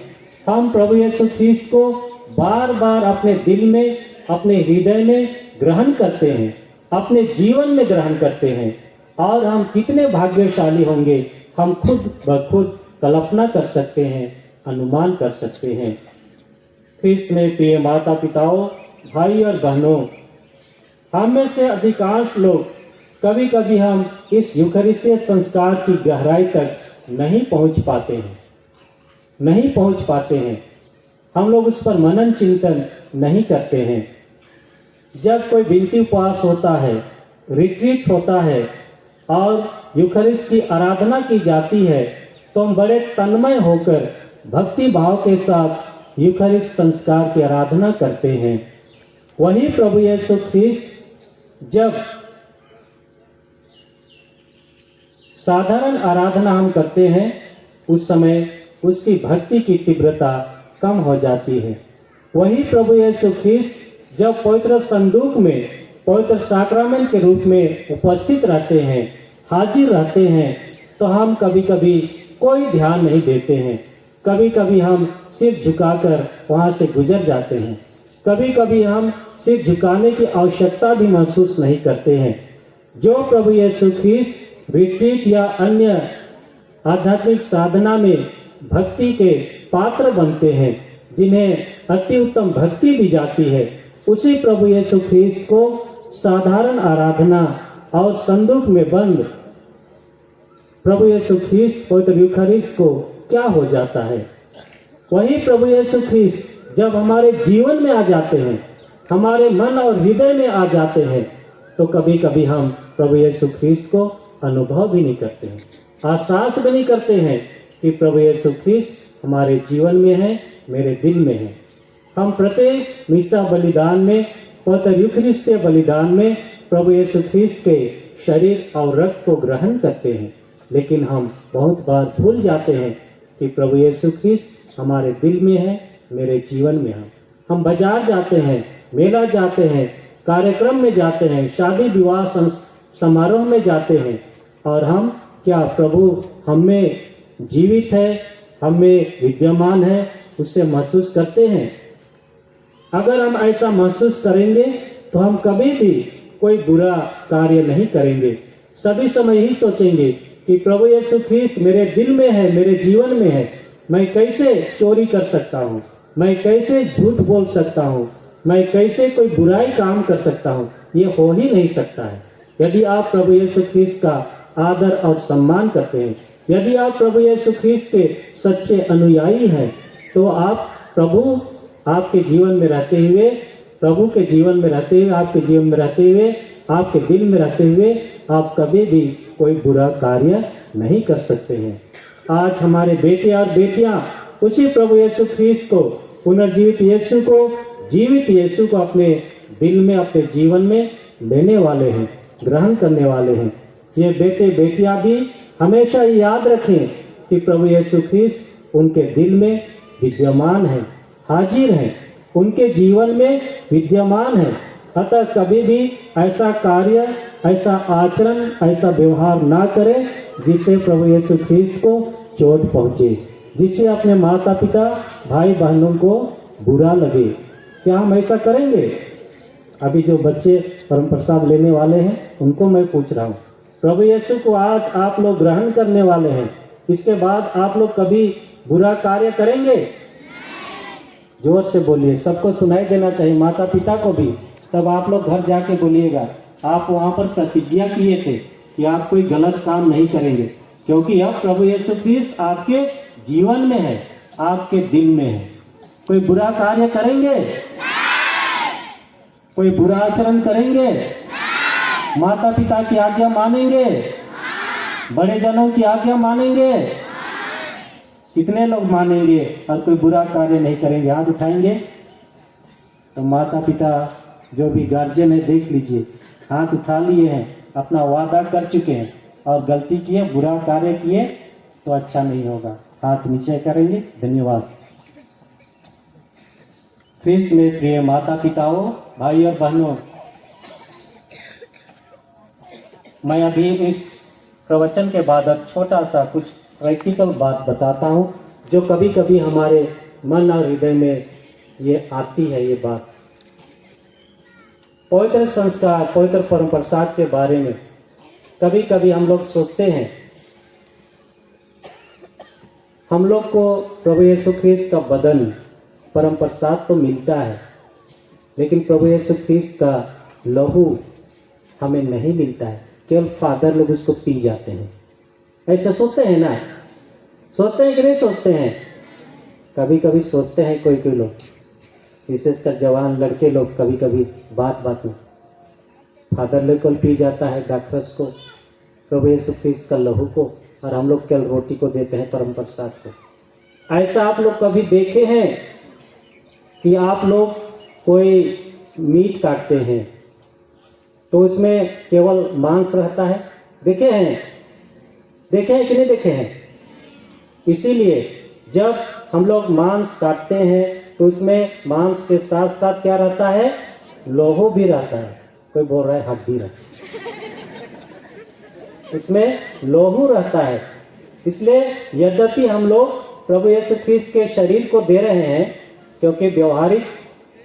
हम प्रभु यीशु ख्रिस्त को बार बार अपने दिल में, अपने हृदय में ग्रहण करते हैं, अपने जीवन में ग्रहण करते हैं। और हम कितने भाग्यशाली होंगे, हम खुद ब खुद कल्पना कर सकते हैं, अनुमान कर सकते हैं। ख्रिस्त में प्रिय माता पिताओं, भाई और बहनों, हम में से अधिकांश लोग कभी कभी हम इस यूखरिस्तीय संस्कार की गहराई तक नहीं पहुंच पाते हैं। हम लोग उस पर मनन चिंतन नहीं करते हैं। जब कोई विनती उपवास होता है, रिट्रीट होता है और यूखरिस्ट की आराधना की जाती है, तो हम बड़े तन्मय होकर भक्ति भाव के साथ यूखरिस्ट संस्कार की आराधना करते हैं। वही प्रभु यीशु ख्रिस्त जब साधारण आराधना हम करते हैं, उस समय उसकी भक्ति की तीव्रता कम हो जाती है। वही प्रभु यीशु ख्रिस्त जब पवित्र संदूक में, पवित्र साक्रामेंट के रूप में उपस्थित रहते हैं, हाजिर रहते हैं, तो हम कभी कभी कोई ध्यान नहीं देते हैं। कभी कभी हम सिर झुकाकर वहाँ से गुजर जाते हैं। कभी कभी हम सिर झुकाने की आवश्यकता भी महसूस नहीं करते हैं। जो प्रभु यीशु ख्रिस्त रिट्रीट या अन्य आध्यात्मिक साधना में भक्ति के पात्र बनते हैं, जिन्हें अति उत्तम भक्ति दी जाती है, उसी प्रभु यीशु ख्रिस्त को साधारण आराधना और संदूक में बंद प्रभु यीशु ख्रिस्त पवित्र यूखरिस्ट को क्या हो जाता है। वही प्रभु यीशु ख्रिस्त जब हमारे जीवन में आ जाते हैं, हमारे मन और हृदय में आ जाते हैं, तो कभी कभी हम प्रभु यीशु ख्रिस्त को अनुभव भी नहीं करते हैं, आसास भी नहीं करते हैं कि प्रभु यीशु ख्रिस्त हमारे जीवन में है, मेरे दिल में है। हम प्रत्येक मिसा बलिदान में, पवित्र यूखरिस्तीय बलिदान में प्रभु यीशु ख्रिस्त के शरीर और रक्त को ग्रहण करते हैं, लेकिन हम बहुत बार भूल जाते हैं कि प्रभु यीशु ख्रिस्त हमारे दिल में है, मेरे जीवन में है। हम बाजार जाते हैं, मेला जाते हैं, कार्यक्रम में जाते हैं, शादी विवाह समारोह में जाते हैं, और हम क्या प्रभु हम में जीवित है, हम में विद्यमान है, उससे महसूस करते हैं? अगर हम ऐसा महसूस करेंगे तो हम कभी भी कोई बुरा कार्य नहीं करेंगे। सभी समय ही सोचेंगे कि प्रभु यीशु ख्रिस्त मेरे दिल में है, मेरे जीवन में है, मैं कैसे चोरी कर सकता हूँ, मैं कैसे झूठ बोल सकता हूँ, मैं कैसे कोई बुराई काम कर सकता हूँ। ये हो ही नहीं सकता है। यदि आप प्रभु यीशु ख्रिस्त का आदर और सम्मान करते हैं, यदि आप प्रभु यीशु ख्रिस्त के सच्चे अनुयायी हैं, तो आप प्रभु आपके जीवन में रहते हुए, प्रभु के जीवन में रहते हुए, आपके जीवन में रहते हुए, आपके दिल में रहते हुए, आप कभी भी कोई बुरा कार्य नहीं कर सकते हैं। आज हमारे बेटे और बेटियां उसी प्रभु यीशु ख्रिस्त को, पुनर्जीवित यीशु को, जीवित यीशु को अपने दिल में, अपने जीवन में लेने वाले हैं, ग्रहण करने वाले हैं। ये बेटे बेटियां भी हमेशा याद रखें कि प्रभु यीशु ख्रिस्त उनके दिल में विद्यमान है, हाजिर है, उनके जीवन में विद्यमान है। अतः कभी भी ऐसा कार्य, ऐसा आचरण, ऐसा व्यवहार ना करें जिससे प्रभु यीशु ख्रिस्त को चोट पहुंचे, जिससे अपने माता पिता, भाई बहनों को बुरा लगे। क्या हम ऐसा करेंगे? अभी जो बच्चे परम प्रसाद लेने वाले हैं, उनको मैं पूछ रहा हूँ, प्रभु यीशु को आज आप लोग ग्रहण करने वाले हैं, इसके बाद आप लोग कभी बुरा कार्य करेंगे? जोर से बोलिए, सबको सुनाई देना चाहिए, माता पिता को भी। तब आप लोग घर जाके बोलिएगा आप वहाँ पर प्रतिज्ञा किए थे कि आप कोई गलत काम नहीं करेंगे, क्योंकि अब प्रभु यीशु ख्रीस्त आपके जीवन में है, आपके दिल में है। कोई बुरा कार्य करेंगे? कोई बुरा आचरण करेंगे? माता पिता की आज्ञा मानेंगे? बड़े जनों की आज्ञा मानेंगे? कितने लोग मानेंगे और कोई बुरा कार्य नहीं करेंगे? हाथ उठाएंगे। तो माता पिता जो भी गार्जियन है देख लीजिए, हाथ उठा लिए हैं, अपना वादा कर चुके हैं और गलती किए, बुरा कार्य किए तो अच्छा नहीं होगा। हाथ नीचे करेंगे। धन्यवाद। ख्रीस्त में प्रिय माता पिताओं, भाई और बहनों, मैं अभी इस प्रवचन के बाद अब छोटा सा कुछ प्रैक्टिकल बात बताता हूँ जो कभी कभी हमारे मन और हृदय में ये आती है। ये बात पवित्र संस्कार, पवित्र परम प्रसाद के बारे में कभी कभी हम लोग सोचते हैं, हम लोग को प्रभु यीशु ख्रीस्त का बदन परम प्रसाद तो मिलता है, लेकिन प्रभु यीशु ख्रीस्त का लहू हमें नहीं मिलता है। केवल फादर लोग उसको पी जाते हैं। ऐसा सोचते हैं ना? सोचते हैं कि नहीं सोचते हैं? कभी कभी सोचते हैं कोई कोई लोग, विशेषकर जवान लड़के लोग, कभी कभी बात बात में फादर लोग को पी जाता है दाखरस को, प्रभु यीशु ख्रीस्त का लहू को, और हम लोग केवल रोटी को देते हैं, परम प्रसाद को। ऐसा आप लोग कभी देखे हैं कि आप लोग कोई मीट काटते हैं तो उसमें केवल मांस रहता है? देखे हैं? देखे हैं कि नहीं देखे हैं? इसीलिए जब हम लोग मांस काटते हैं तो उसमें मांस के साथ साथ क्या रहता है? लोहो भी रहता है। कोई बोल रहा है हड्डी रहता है, उसमें लोहू रहता है। इसलिए यद्यपि हम लोग प्रभु यीशु ख्रीस्त के शरीर को दे रहे हैं, क्योंकि व्यवहारिक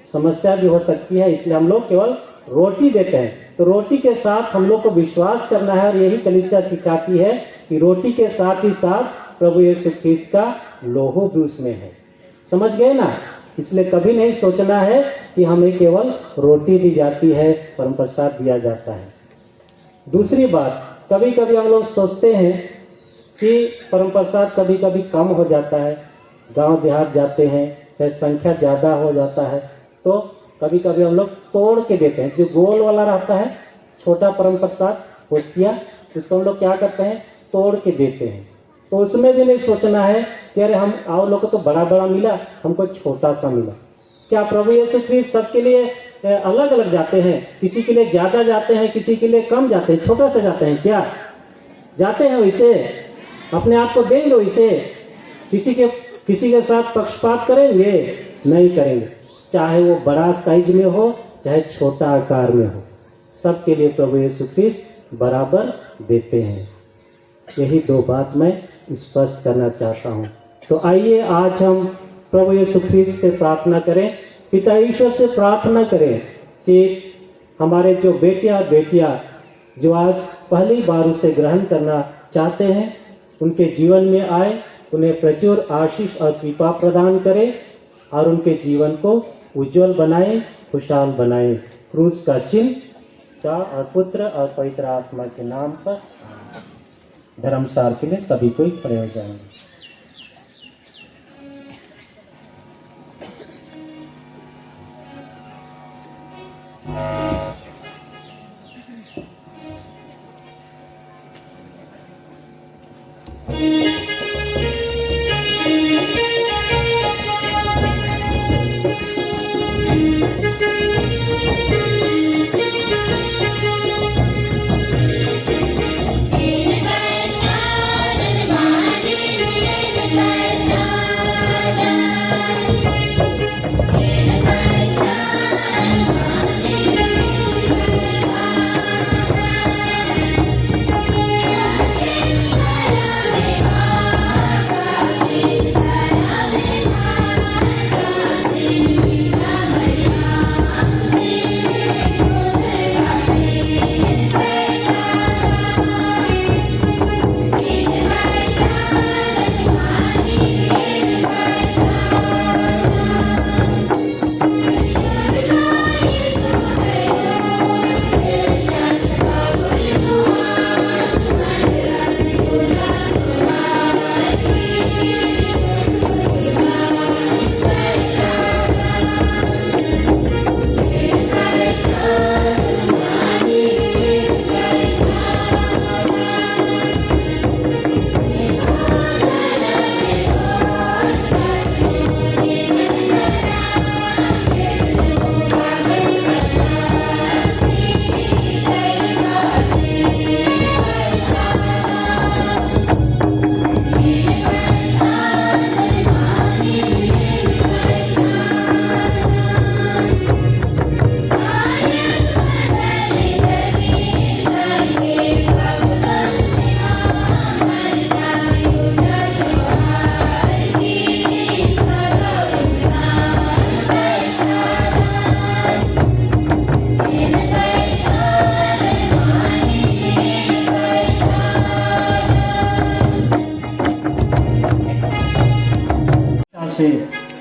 समस्या भी हो सकती है, इसलिए हम लोग केवल रोटी देते हैं। तो रोटी के साथ हम लोग को विश्वास करना है, और यही कलीसिया सिखाती है कि रोटी के साथ ही साथ प्रभु यीशु ख्रीस्त का लोहो भी उसमें है। समझ गए ना? इसलिए कभी नहीं सोचना है कि हमें केवल रोटी दी जाती है, परम प्रसाद दिया जाता है। दूसरी बात, कभी कभी हम लोग सोचते हैं कि परम प्रसाद कभी कभी कम हो जाता है, गांव देहात जाते हैं, चाहे संख्या ज़्यादा हो जाता है, तो कभी कभी हम लोग तोड़ के देते हैं। जो गोल वाला रहता है छोटा परम प्रसाद होस्टिया, उसको हम लोग क्या करते हैं? तोड़ के देते हैं। तो उसमें भी नहीं सोचना है कि अरे हम और लोग को तो बड़ा बड़ा मिला, हमको छोटा सा मिला। क्या प्रभु यीशु ख्रीस्त सबके लिए अलग अलग जाते हैं? किसी के लिए ज़्यादा जाते हैं, किसी के लिए कम जाते हैं, छोटा सा जाते हैं? क्या जाते हैं वैसे? अपने आप को देंगे वैसे? किसी के साथ पक्षपात करेंगे? नहीं करेंगे। चाहे वो बड़ा साइज में हो, चाहे छोटा आकार में हो, सबके लिए प्रभु यीशु ख्रीस्त बराबर देते हैं। यही दो बात मैं स्पष्ट करना चाहता हूँ। तो आइए आज हम प्रभु यीशु ख्रीस्त से प्रार्थना करें, पिता ईश्वर से प्रार्थना करें कि हमारे जो बेटियां बेटियां जो आज पहली बार उसे ग्रहण करना चाहते हैं, उनके जीवन में आए, उन्हें प्रचुर आशीष और कृपा प्रदान करें और उनके जीवन को उज्जवल बनाए, खुशहाल बनाए। क्रूस का चिन्ह पिता और पुत्र और पवित्र आत्मा के नाम पर धर्मसार के लिए सभी को प्रयोग जाएंगे।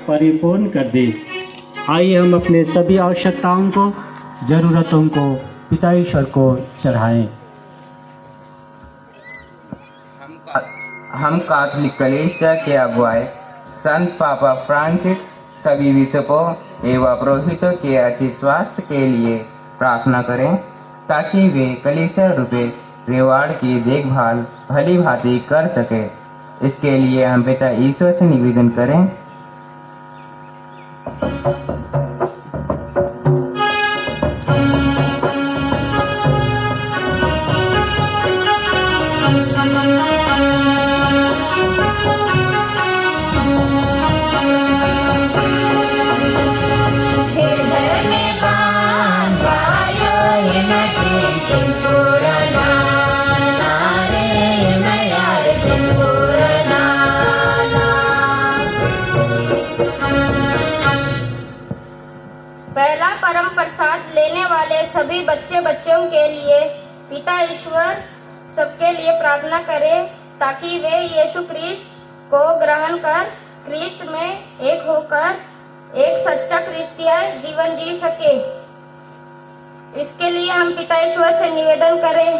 परिपूर्ण कर दे। आइए हम अपने सभी आवश्यकताओं को, ज़रूरतों को पिता ईश्वर को चढ़ाएं। हम कैथोलिक कलीसिया के अगुवाई संत पापा फ्रांसिस सभी बिशपों एवं पुरोहितों के अच्छे स्वास्थ्य के लिए प्रार्थना करें ताकि वे कलीसिया रूपे रिवाड़ की देखभाल भली भांति कर सके। इसके लिए हम पिता ईश्वर से निवेदन करें। पहला परम प्रसाद लेने वाले सभी बच्चों के लिए पिता ईश्वर सबके लिए प्रार्थना करें ताकि वे यीशु क्रिस्त को ग्रहण कर क्रिस्त में एक होकर एक सच्चा क्रिस्तीय जीवन जी सके। इसके लिए हम पिता ईश्वर से निवेदन करें।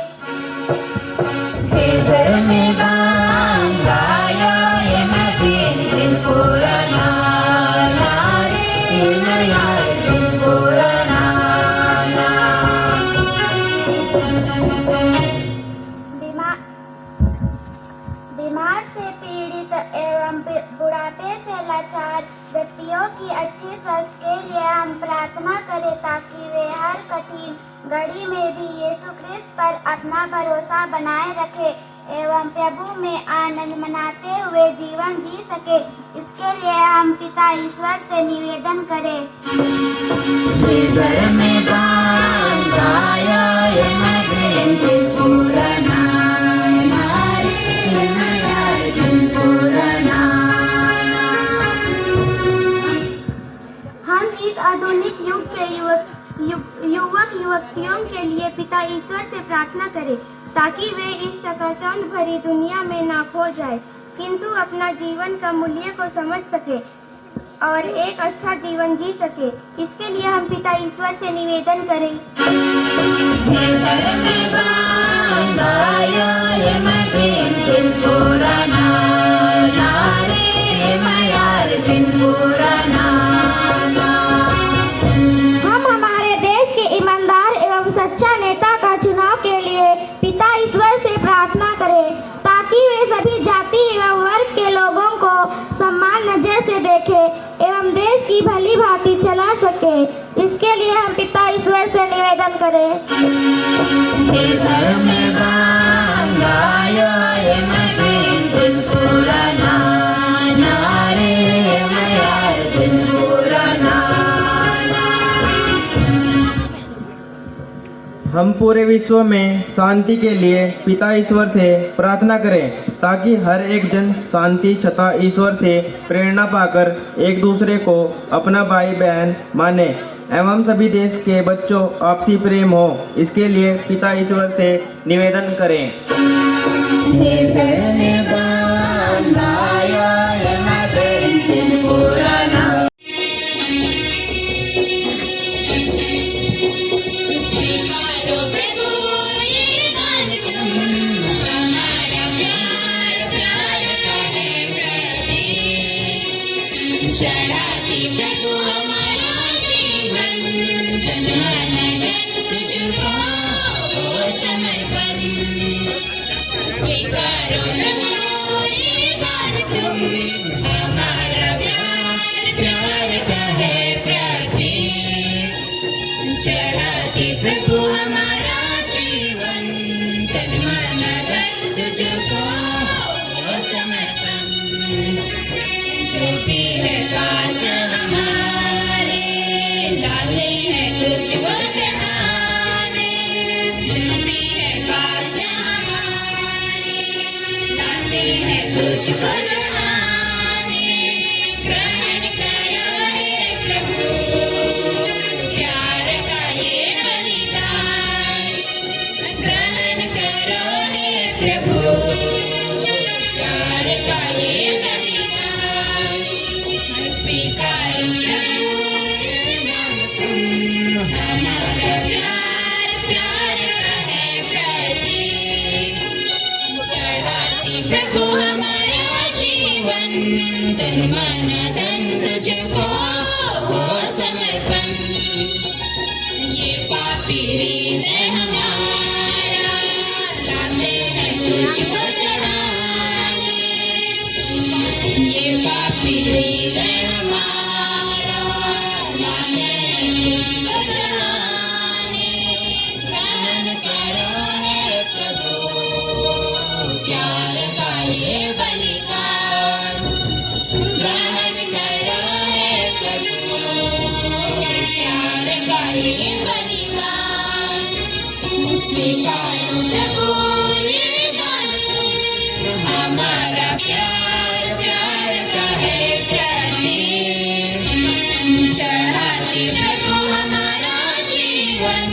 बीमार से पीड़ित एवं बुढ़ापे से लाचार व्यक्तियों की अच्छी स्वास्थ्य के लिए हम प्रार्थना करें ताकि वे हर कठिन घड़ी में भी यीशु क्रिस्त पर अपना भरोसा बनाए रखे एवं प्रभु में आनंद मनाते हुए जीवन जी सके। इसके लिए हम पिता ईश्वर से निवेदन करें। हम इस आधुनिक युग के युवक युवतियों के लिए पिता ईश्वर से प्रार्थना करें ताकि वे इस चकाचौंध भरी दुनिया में ना खो जाए किंतु अपना जीवन का मूल्य को समझ सके और एक अच्छा जीवन जी सके। इसके लिए हम पिता ईश्वर से निवेदन करें। हम हमारे देश के ईमानदार एवं सच्चा नेता का चुनाव के लिए पिता ईश्वर से प्रार्थना करें ताकि वे सभी जाति एवं वर्ग के लोगों को सम्मान नजर से देखे एवं देश की भली भांति चला सके। इसके लिए हम पिता ईश्वर से निवेदन करें। हम पूरे विश्व में शांति के लिए पिता ईश्वर से प्रार्थना करें ताकि हर एक जन शांति तथा ईश्वर से प्रेरणा पाकर एक दूसरे को अपना भाई बहन माने एवं सभी देश के बच्चों आपसी प्रेम हो। इसके लिए पिता ईश्वर से निवेदन करें। स्वीकार तन मन धन तुझको हो समर्पण। ये पापी हृदय हमारा लाते हैं तुझको चढ़ाने। ये पापी हृदय हमारा लाते हैं तुझको चढ़ाने। ग्रहण करो हे प्रभु प्यार का ये बलिदान। ग्रहण करो हे प्रभु प्यार का ये बलिदान। स्वीकारो प्रभु ये दान। हमारा प्यार प्यार का है प्रतीक। चढ़ाते प्रभु हमारा जीवन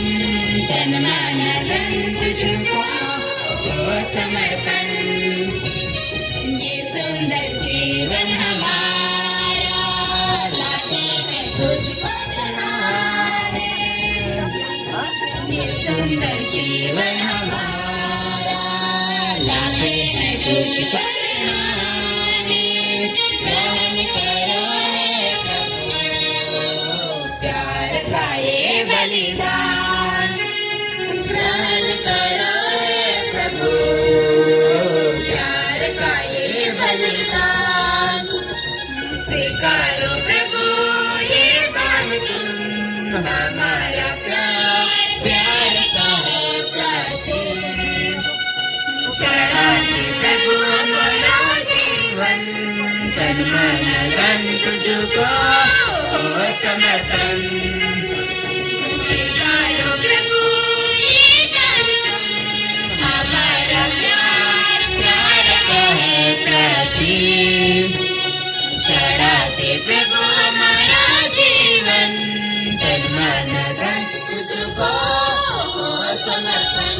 तन मन धन तुझको हो समर्पण। ये सुंदर जीवन हमारा लाते हैं तुझको चढ़ाने। ये सुंदर जीवन हमारा लाते हैं तुझको चढ़ाने। ग्रहण करो हे प्रभु प्यार का ये बलिदान। ग्रहण करो हे प्रभु प्यार का ये बलिदान। स्वीकारो प्रभु ये दान तुम। हमारा प्यार प्यार का है प्रतीक। चढ़ाते प्रभु हमारा जीवन तन मन धन तुझको हो समर्पण। स्वीकारो प्रभु ये दान तुम। हमारा प्यार प्यार का है प्रतीक। चढ़ाते प्रभु हमारा जीवन तन मन धन तुझको हो समर्पण।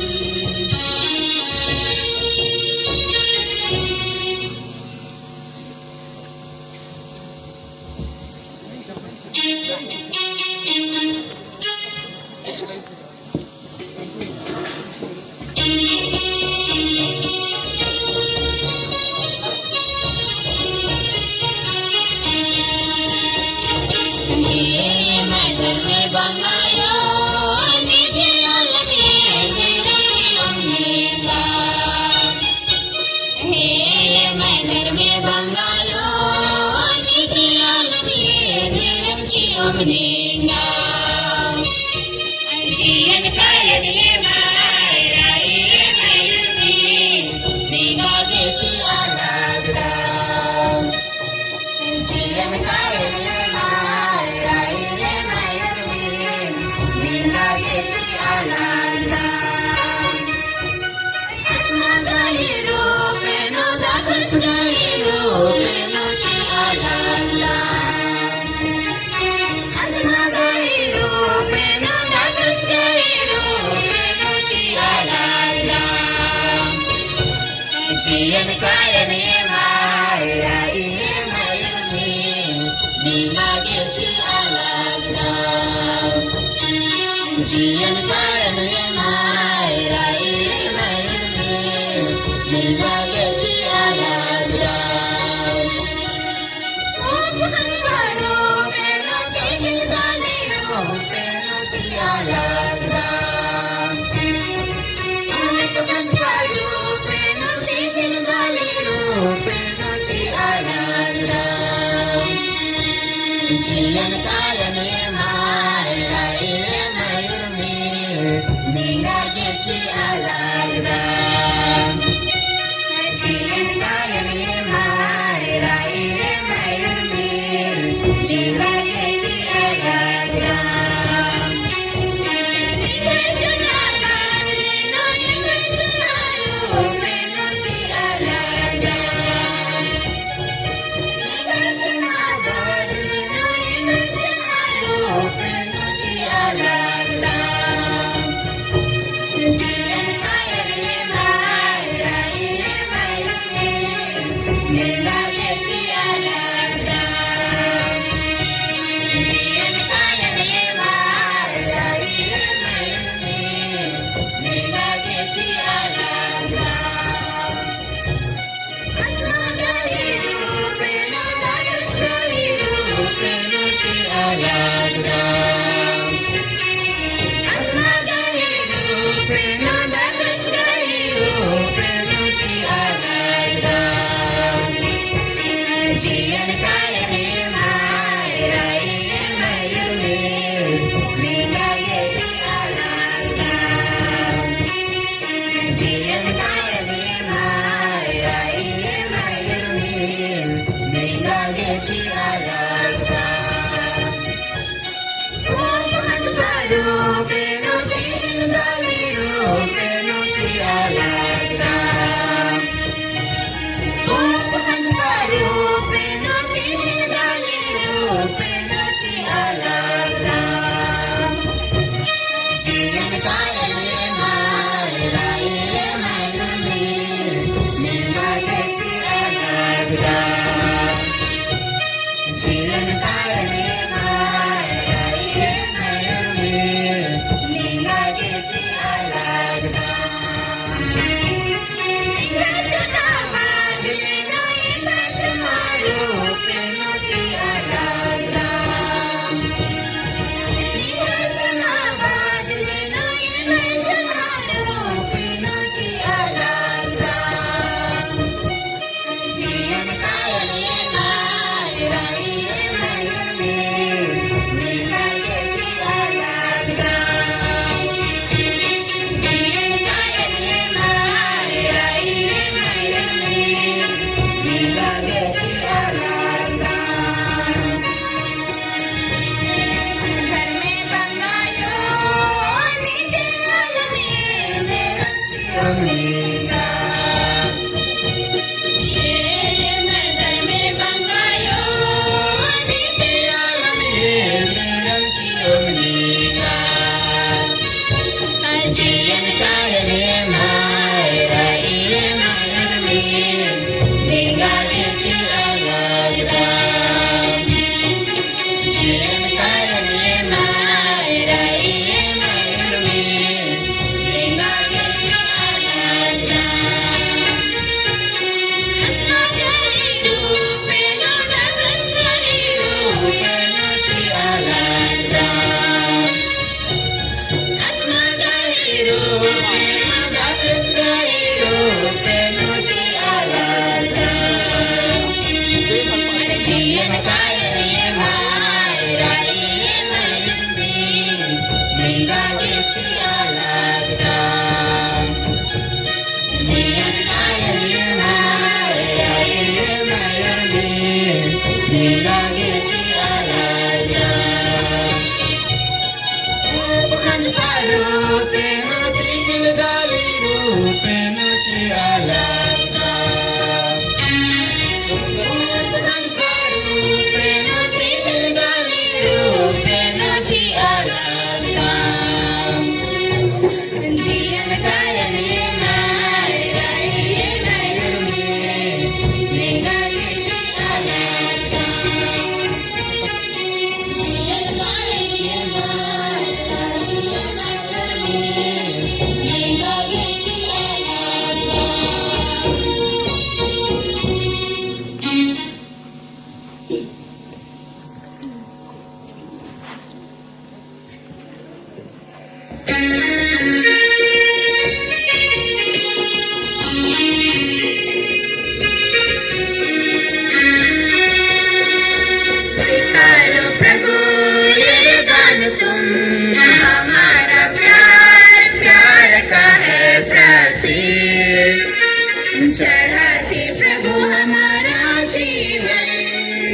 चढ़ाते प्रभु हमारा जीवन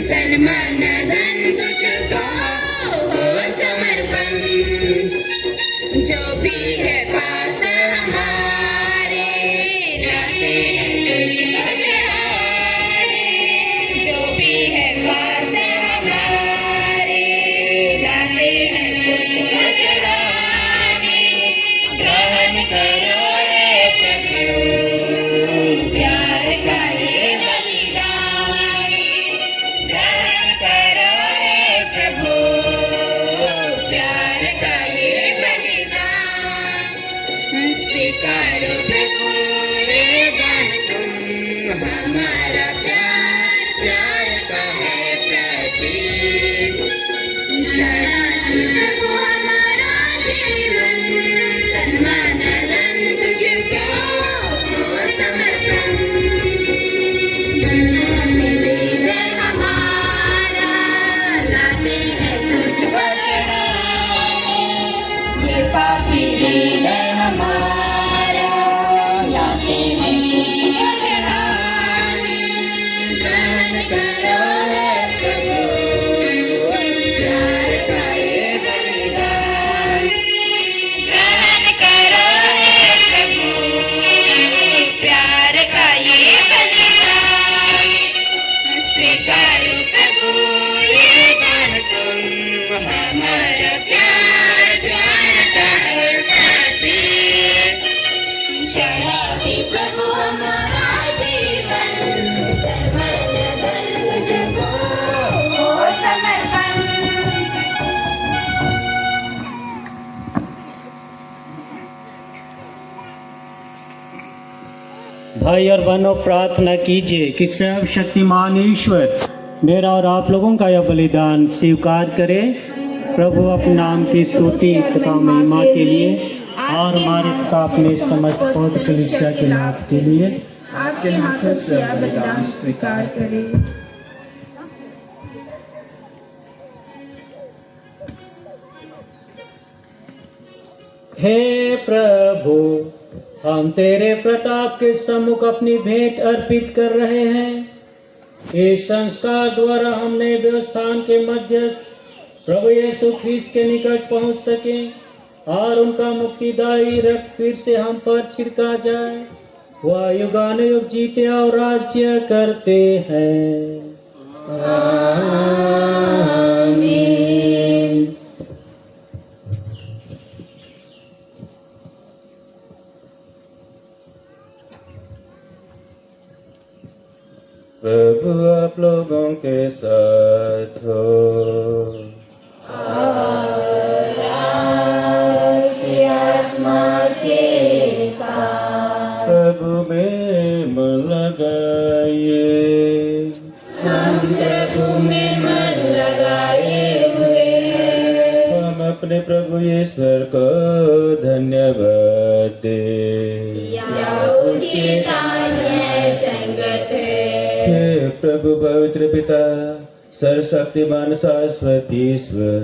तन मन धन तुझको हो समर्पण जो भी भाई और बहनों, प्रार्थना कीजिए कि सर्वशक्तिमान ईश्वर मेरा और आप लोगों का यह बलिदान स्वीकार करे। प्रभु अपने नाम की स्तुति तथा महिमा के लिए और हमारे तथा अपने समस्त पौध कलीसिया के लाभ के लिए आपके हाथों से यह बलिदान स्वीकार करें। हे प्रभु, हम तेरे प्रताप के सम्मुख अपनी भेंट अर्पित कर रहे हैं। इस संस्कार द्वारा हम नए व्यवस्थान के मध्यस्थ प्रभु यीशु ख्रीस्त के निकट पहुंच सके और उनका मुक्तिदायी रक्त फिर से हम पर छिड़का जाए। वह युगानुयुग जीते और राज्य करते हैं। आमीन। प्रभु आप लोगों के साथ हो। प्रभु में मन लगाइए। हम प्रभु में मन लगाए हुए हैं। हम अपने प्रभु ईश्वर को धन्यवाद दें। या उचित न्याय संगत है। हे प्रभु पवित्र पिता सर्वशक्तिमान शाश्वत ईश्वर,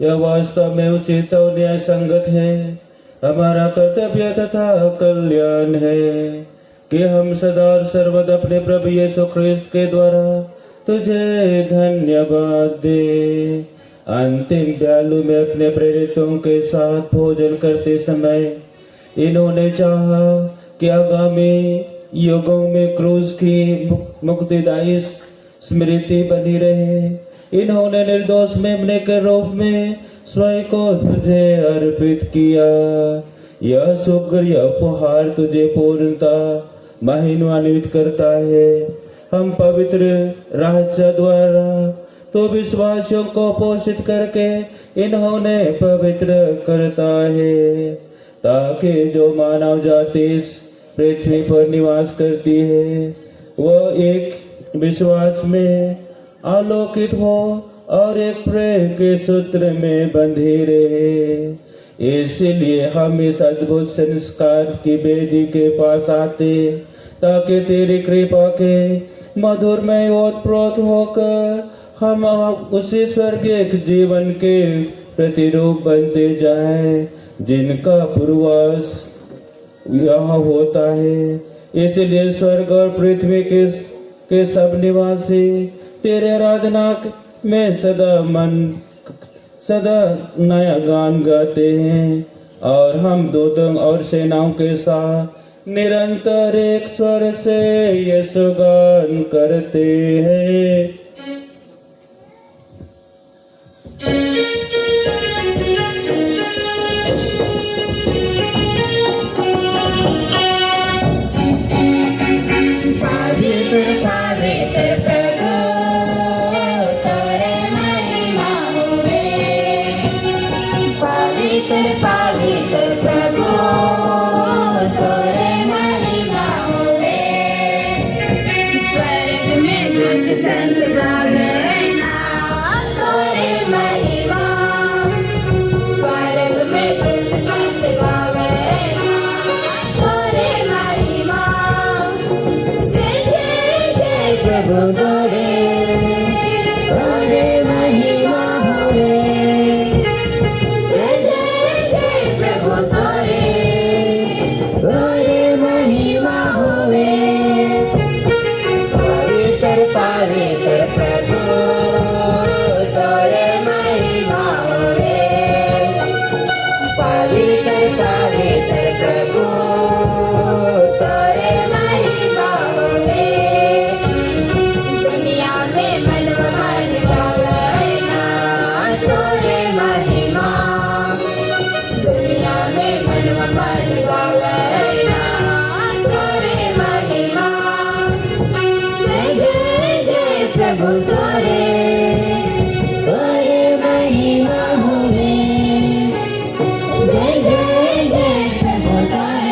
यह वास्तव में उचित और न्याय संगत है। हमारा कर्तव्य तथा कल्याण है कि हम सदा और सर्वदा अपने प्रभु यीशु ख्रीस्त के द्वारा तुझे धन्यवाद दे। अंतिम डालू में अपने प्रेरितों के साथ भोजन करते समय इन्होंने चाहा कि आगामी युगों में क्रूस की मुक्तिदायी स्मृति बनी रहे। इन्होंने निर्दोष मेमने के रूप में स्वयं को तुझे अर्पित किया। यह सुग्र उपहार तुझे पूर्णता महिमान्वित करता है। हम पवित्र रहस्य द्वारा तो विश्वासियों को पोषित करके इन्होंने पवित्र करता है, ताकि जो मानव जाति इस पृथ्वी पर निवास करती है वह एक विश्वास में आलोकित हो और एक प्रेम के सूत्र में बंधी रहे। इसलिए हम इस अद्भुत संस्कार की वेदी के पास आते, ताकि तेरी कृपा के मधुरमय ओतप्रोत होकर हम उसी स्वर्गीय जीवन के प्रतिरूप बनते जाएं, जिनका पूर्वास यहाँ होता है। इसलिए स्वर्ग और पृथ्वी के सब निवासी तेरे आराधना में सदा नया गान गाते हैं, और हम दूतों और सेनाओं के साथ निरंतर एक स्वर से यीशु गान करते हैं। पवित्र प्रभु तोरे महिमा होवे। स्वर्ग में दूत संत गावे ना तोरे महिमा। स्वर्ग में दूत संत गावे ना तोरे महिमा। जय जय जय प्रभु तोरे महिमा होवे। पवित्र प्रभु तोरे महिमा होवे। पवित्र प्रभु तोरे महिमा होवे। दुनिया में मनवा मन गावे ना तोरे महिमा। दुनिया में मनवा मन गावे ना तोरे महिमा। प्रभु तोरे महिमा होवे। जय जय जय प्रभु तोरे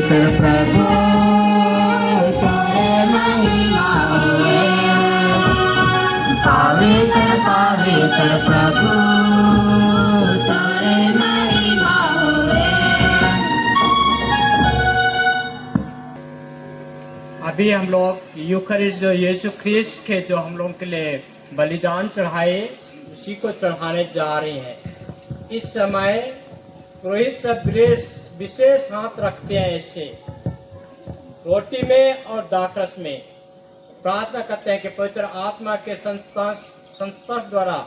पवित्र प्रभु तेरे महिमा हुए, पवित्र पवित्र प्रभु तेरे महिमा हुए। अभी हम लोग यूखरिस्ट जो यीशु ख्रिस्त के जो हम लोगों के लिए बलिदान चढ़ाए उसी को चढ़ाने जा रहे हैं। इस समय पुरोहित सब विशेष हाथ रखते हैं, ऐसे रोटी में और दाखरस में प्रार्थना करते हैं कि पवित्र आत्मा के संस्पर्श द्वारा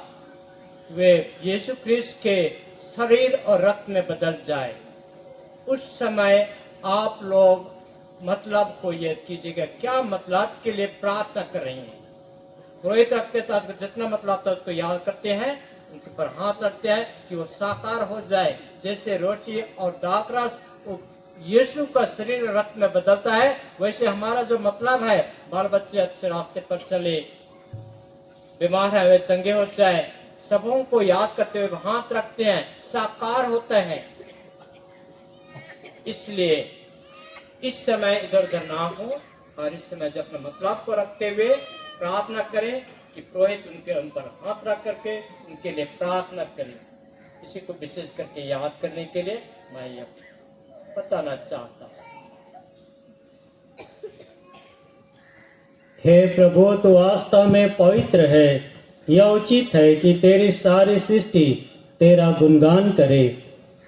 वे यीशु ख्रिस्त के शरीर और रक्त में बदल जाए। उस समय आप लोग मतलब को याद कीजिएगा, क्या मतलब के लिए प्रार्थना कर रही हैं। पुरोहित रखते था जितना मतलब था उसको याद करते हैं, उनके पर हाथ रखते हैं कि वो साकार हो जाए। जैसे रोटी और दाखरस यीशु का शरीर रक्त में बदलता है, वैसे हमारा जो मतलब है बाल बच्चे अच्छे रास्ते पर चले, बीमार है वे चंगे हो जाए, सबों को याद करते हुए हाथ रखते हैं, साकार होता है। इसलिए इस समय इधर उधर ना हो और इस समय जो अपने मतलब को रखते हुए प्रार्थना करें कि पुरोहित उनके ऊपर हाथ रख करके उनके लिए प्रार्थना करें। इसी को विशेष करके याद करने के लिए मैं यह बताना चाहता हूँ। हे प्रभु, तू वास्तव में पवित्र है। यह उचित है कि तेरी सारी सृष्टि तेरा गुणगान करे,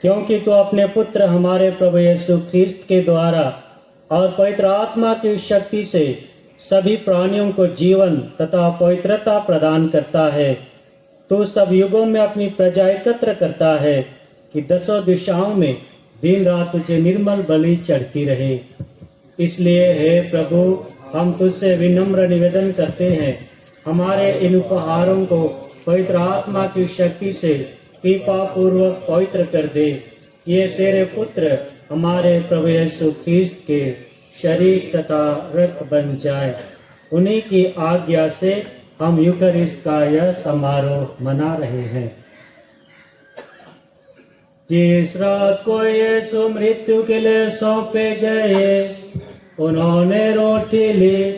क्योंकि तू अपने पुत्र हमारे प्रभु यीशु ख्रिस्त के द्वारा और पवित्र आत्मा की शक्ति से सभी प्राणियों को जीवन तथा पवित्रता प्रदान करता है। तू सब युगों में अपनी प्रजा एकत्र करता है कि दसों दिशाओं में दिन रात तुझे निर्मल बलि चढ़ती रहे। इसलिए हे प्रभु, हम तुझसे विनम्र निवेदन करते हैं, हमारे इन उपहारों को पवित्र आत्मा की शक्ति से कृपा पूर्वक पवित्र कर दे। ये तेरे पुत्र हमारे प्रभु यीशु ख्रिस्त के शरीर तथा रक्त बन जाए। उन्हीं की आज्ञा से हम यूखरिस्ट का यह समारोह मना रहे हैं। जिस रात को यीशु मृत्यु के लिए सौंपे गए, उन्होंने रोटी ली,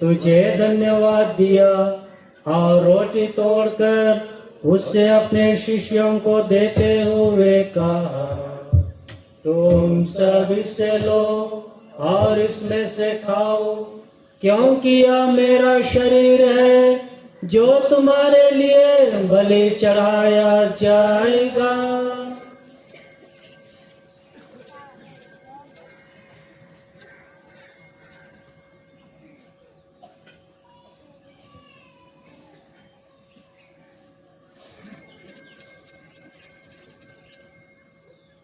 तुझे धन्यवाद दिया और रोटी तोड़कर उससे अपने शिष्यों को देते हुए कहा, तुम सब इससे लो और इसमें से खाओ, क्योंकि यह मेरा शरीर है जो तुम्हारे लिए बलि चढ़ाया जाएगा।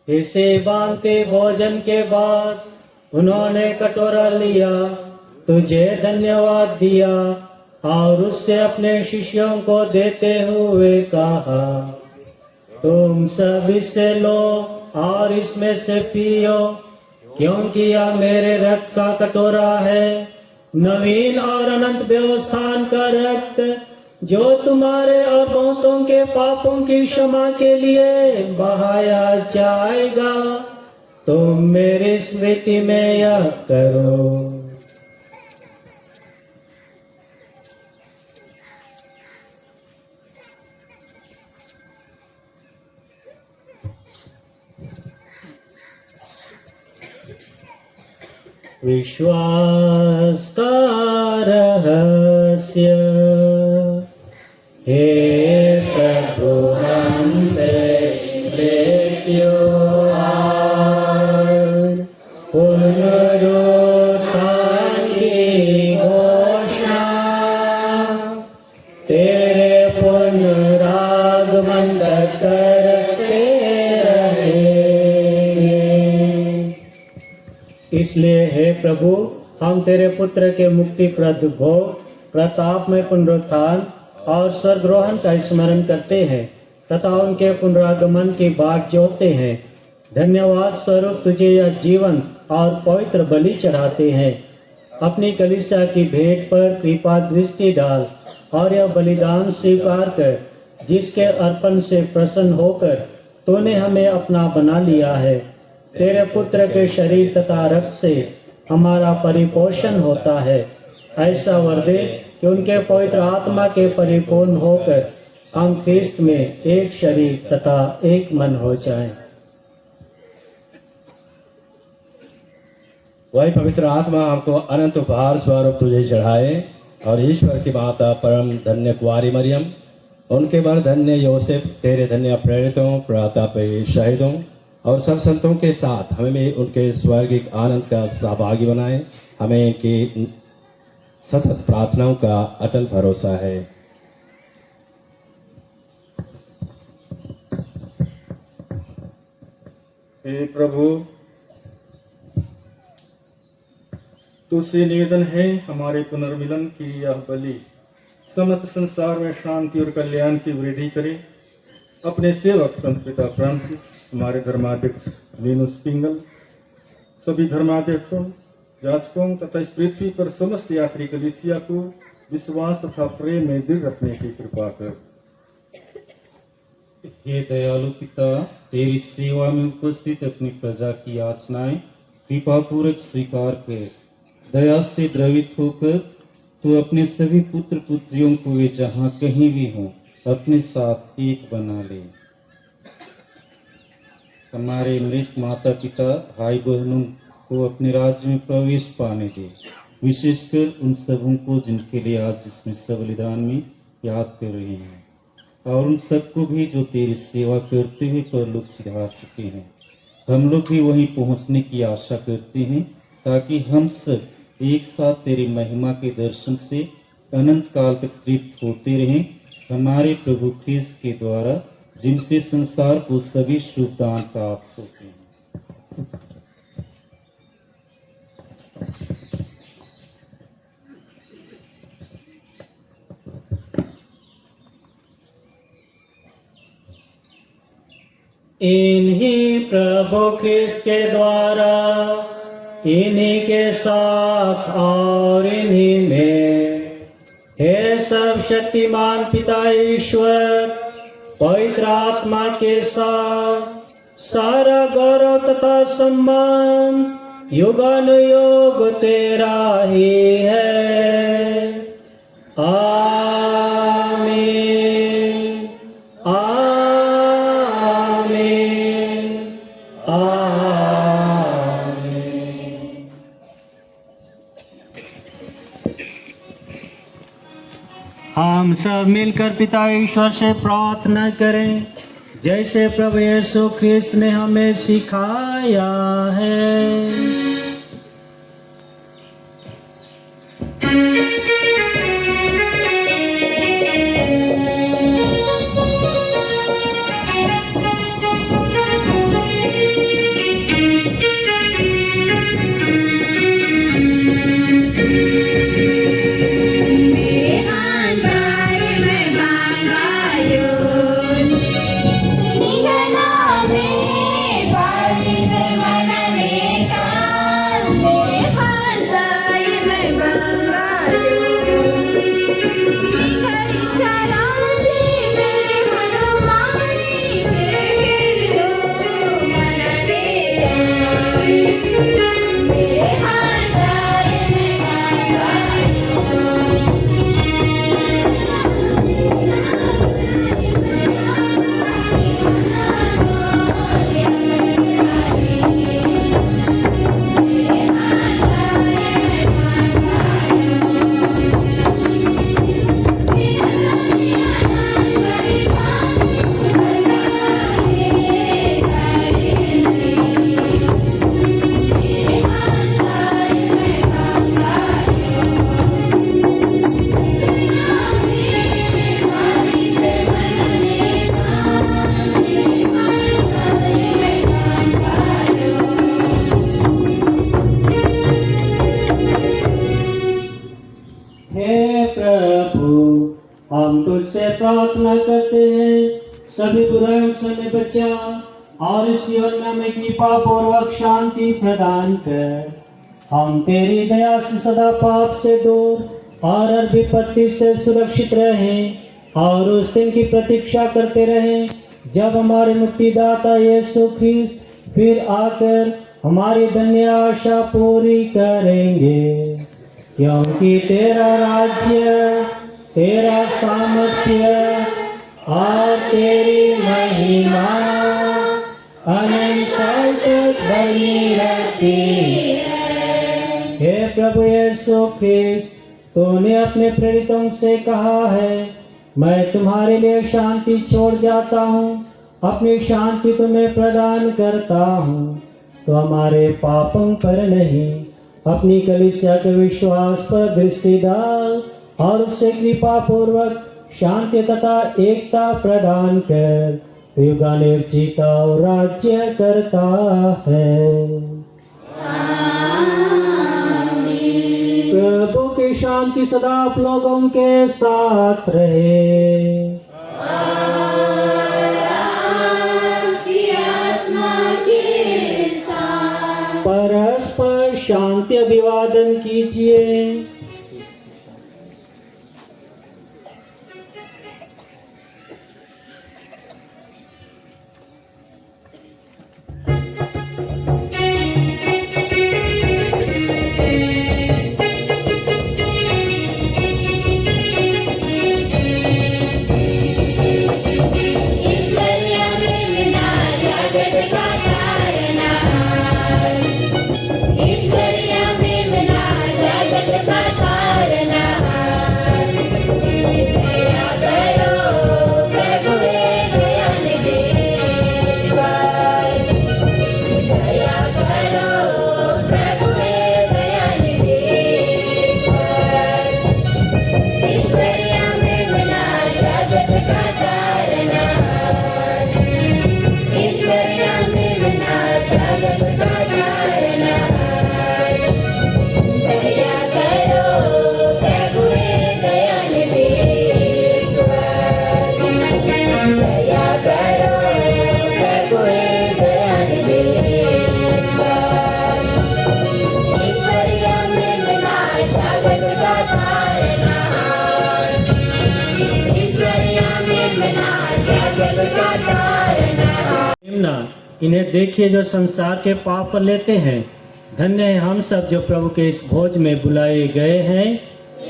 इसे बांधते भोजन के बाद उन्होंने कटोरा लिया, तुझे धन्यवाद दिया और उससे अपने शिष्यों को देते हुए कहा, तुम सब इससे लो और इसमें से पियो, क्योंकि यह मेरे रक्त का कटोरा है, नवीन और अनंत व्यवस्थान का रक्त, जो तुम्हारे और बहुतों के पापों की क्षमा के लिए बहाया जाएगा। तुम मेरी स्मृति में यह करो। विश्वास का रहस्य, हे प्रभु हम मृत्यु और पुनरुत्थान की घोषणा तेरे पुनरागमन तक करते रहेंगे। इसलिए हे प्रभु, हम तेरे पुत्र के मुक्तिप्रद भोग, प्रताप में पुनरुत्थान और स्वर्गरोहण का स्मरण करते हैं तथा उनके पुनरागमन की बाट जोहते हैं। धन्यवाद स्वरूप तुझे यह जीवन और पवित्र बलि चढ़ाते हैं। अपनी कलीसिया की भेंट पर कृपा दृष्टि डाल और यह बलिदान स्वीकार कर, जिसके अर्पण से प्रसन्न होकर तूने हमें अपना बना लिया है। तेरे पुत्र के शरीर तथा रक्त से हमारा परिपोषण होता है। ऐसा वर दे कि उनके पवित्र आत्मा के परिपूर्ण होकर हम ख्रिस्त में एक शरीर तथा एक मन हो जाएं। वही पवित्र आत्मा हमको अनंत उपहार स्वरूप तुझे चढ़ाए और ईश्वर की माता परम धन्य कुंवारी मरियम, उनके वर धन्य योसेफ, तेरे धन्य प्रेरितों, प्रतापी शहीदों और सब संतों के साथ हमें भी उनके स्वर्गिक आनंद का सहभागी बनाए। हमें इनकी सतत प्रार्थनाओं का अटल भरोसा है। हे प्रभु, तुझसे निवेदन है हमारे पुनर्मिलन की यह बलि समस्त संसार में शांति और कल्याण की वृद्धि करे। अपने सेवक संत पिता फ्रांसिस, हमारे धर्माध्यक्ष लीनुस पिंगल, सभी धर्माध्यक्षों, याजकों तथा इस पृथ्वी पर समस्त यात्री कलीसिया को विश्वास तथा प्रेम में दृढ़ रखने की कृपा कर। हे दयालु पिता, तेरी सेवा में उपस्थित अपनी प्रजा की याचनाएं कृपा पूर्वक स्वीकार कर। दया से द्रवित होकर तू अपने सभी पुत्र पुत्रियों को वे जहाँ कहीं भी हों अपने साथ एक बना ले। हमारे मृत माता पिता भाई बहनों को अपने राज्य में प्रवेश पाने दे, विशेषकर उन सबों को जिनके लिए आज जिसमें बलिदान में याद कर रहे हैं, और उन सबको भी जो तेरी सेवा करते हुए परलोक सिधार चुके हैं। हम लोग भी वहीं पहुंचने की आशा करते हैं ताकि हम सब एक साथ तेरी महिमा के दर्शन से अनंत काल तक तृप्त होते रहें। हमारे प्रभु ख्रिस्त के द्वारा, जिनसे संसार को सभी शुभ दान प्राप्त होते हैं। इन्हीं प्रभु ख्रिस्त के द्वारा, इन्हीं के साथ और इन्हीं में, हे सब शक्तिमान पिता ईश्वर, पवित्र आत्मा के साथ सारा गौरव तथा सम्मान युगानुयुग तेरा ही है। आमीन, आमीन, आमीन। हम सब मिलकर पिता ईश्वर से प्रार्थना करें, जैसे प्रभु यीशु ख्रिस्त ने हमें सिखाया है। हम तुझसे प्रार्थना करते हैं, सभी बुराइयों से हमें बचा और इस योजना में कृपा पूर्वक शांति प्रदान कर। हम तेरी दया से सदा पाप से दूर और हर विपत्ति से सुरक्षित रहें और उस दिन की प्रतीक्षा करते रहें जब हमारे मुक्तिदाता यीशु ख्रिस्त फिर आकर हमारी धन्य आशा पूरी करेंगे, क्योंकि तेरा राज्य, तेरा सामर्थ्य और तेरी महिमा अनंत काल तक बनी रहती है। हे प्रभु यीशु ख्रिस्त, तूने अपने प्रेरितों से कहा है, मैं तुम्हारे लिए शांति छोड़ जाता हूँ, अपनी शांति तुम्हें प्रदान करता हूँ। तो हमारे पापों पर नहीं, अपनी कलीसिया के विश्वास पर दृष्टि डाल और उससे कृपा पूर्वक शांति तथा एकता प्रदान कर, युगानेर जीता और राज्य करता है। प्रभु की शांति सदा आप लोगों के साथ रहे। परस्पर शांति अभिवादन कीजिए। इन्हें देखिए जो संसार के पाप पर लेते हैं। धन्य है हम सब जो प्रभु के इस भोज में बुलाए गए हैं।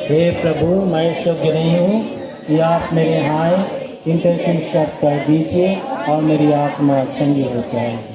हे प्रभु, मैं योग्य नहीं हूँ कि आप मेरे यहाँ आए, किंतु तुम सब कर दीजिए और मेरी आत्मा चंगी हो जाएगी।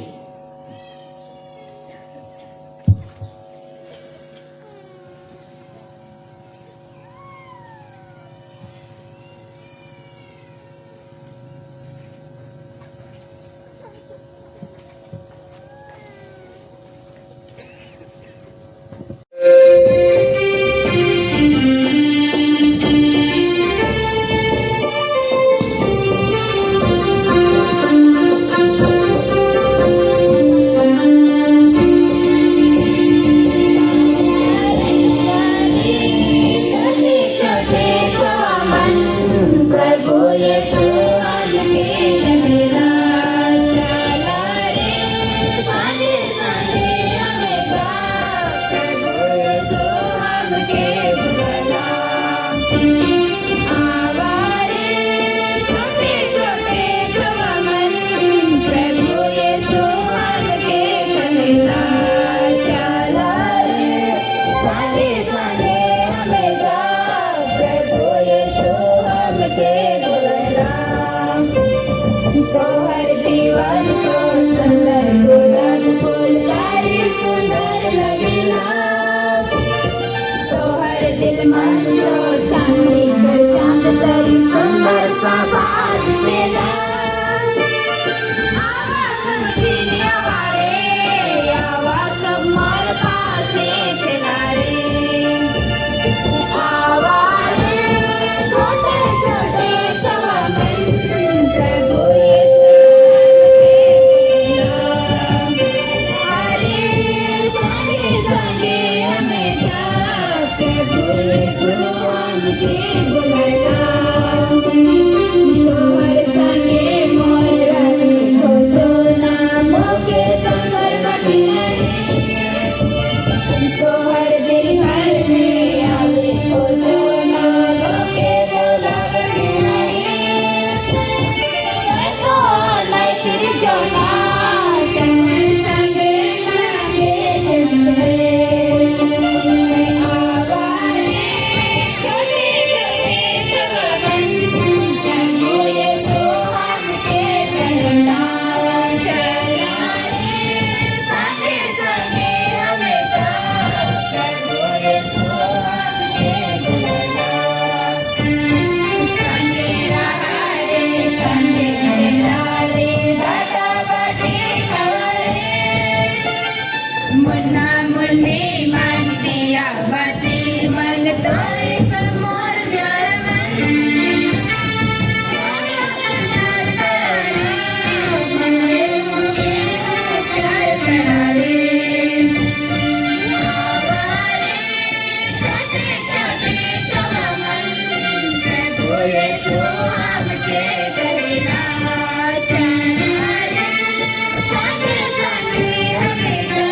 Hallelujah. यीशु हमके कहना चला रे संग संग हमेशा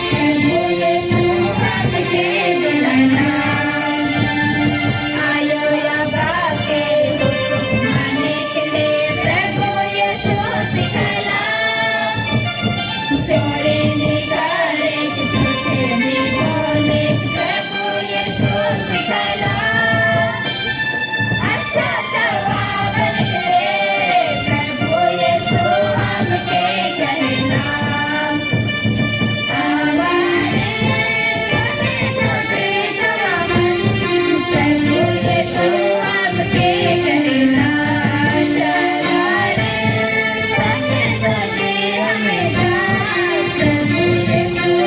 प्रभु यीशु हमके बुलाना आयो लगा के हुक्म मानने के लिए प्रभु यीशु सिखला चोरी निकाले झूठे नहीं बोले प्रभु यीशु सिखला अच्छा जवाब करे प्रभु यीशु हमके कहना आवाज़ हमें छोटे जवान प्रभु यीशु हमके कहना चला रे संग संग हमेशा प्रभु यीशु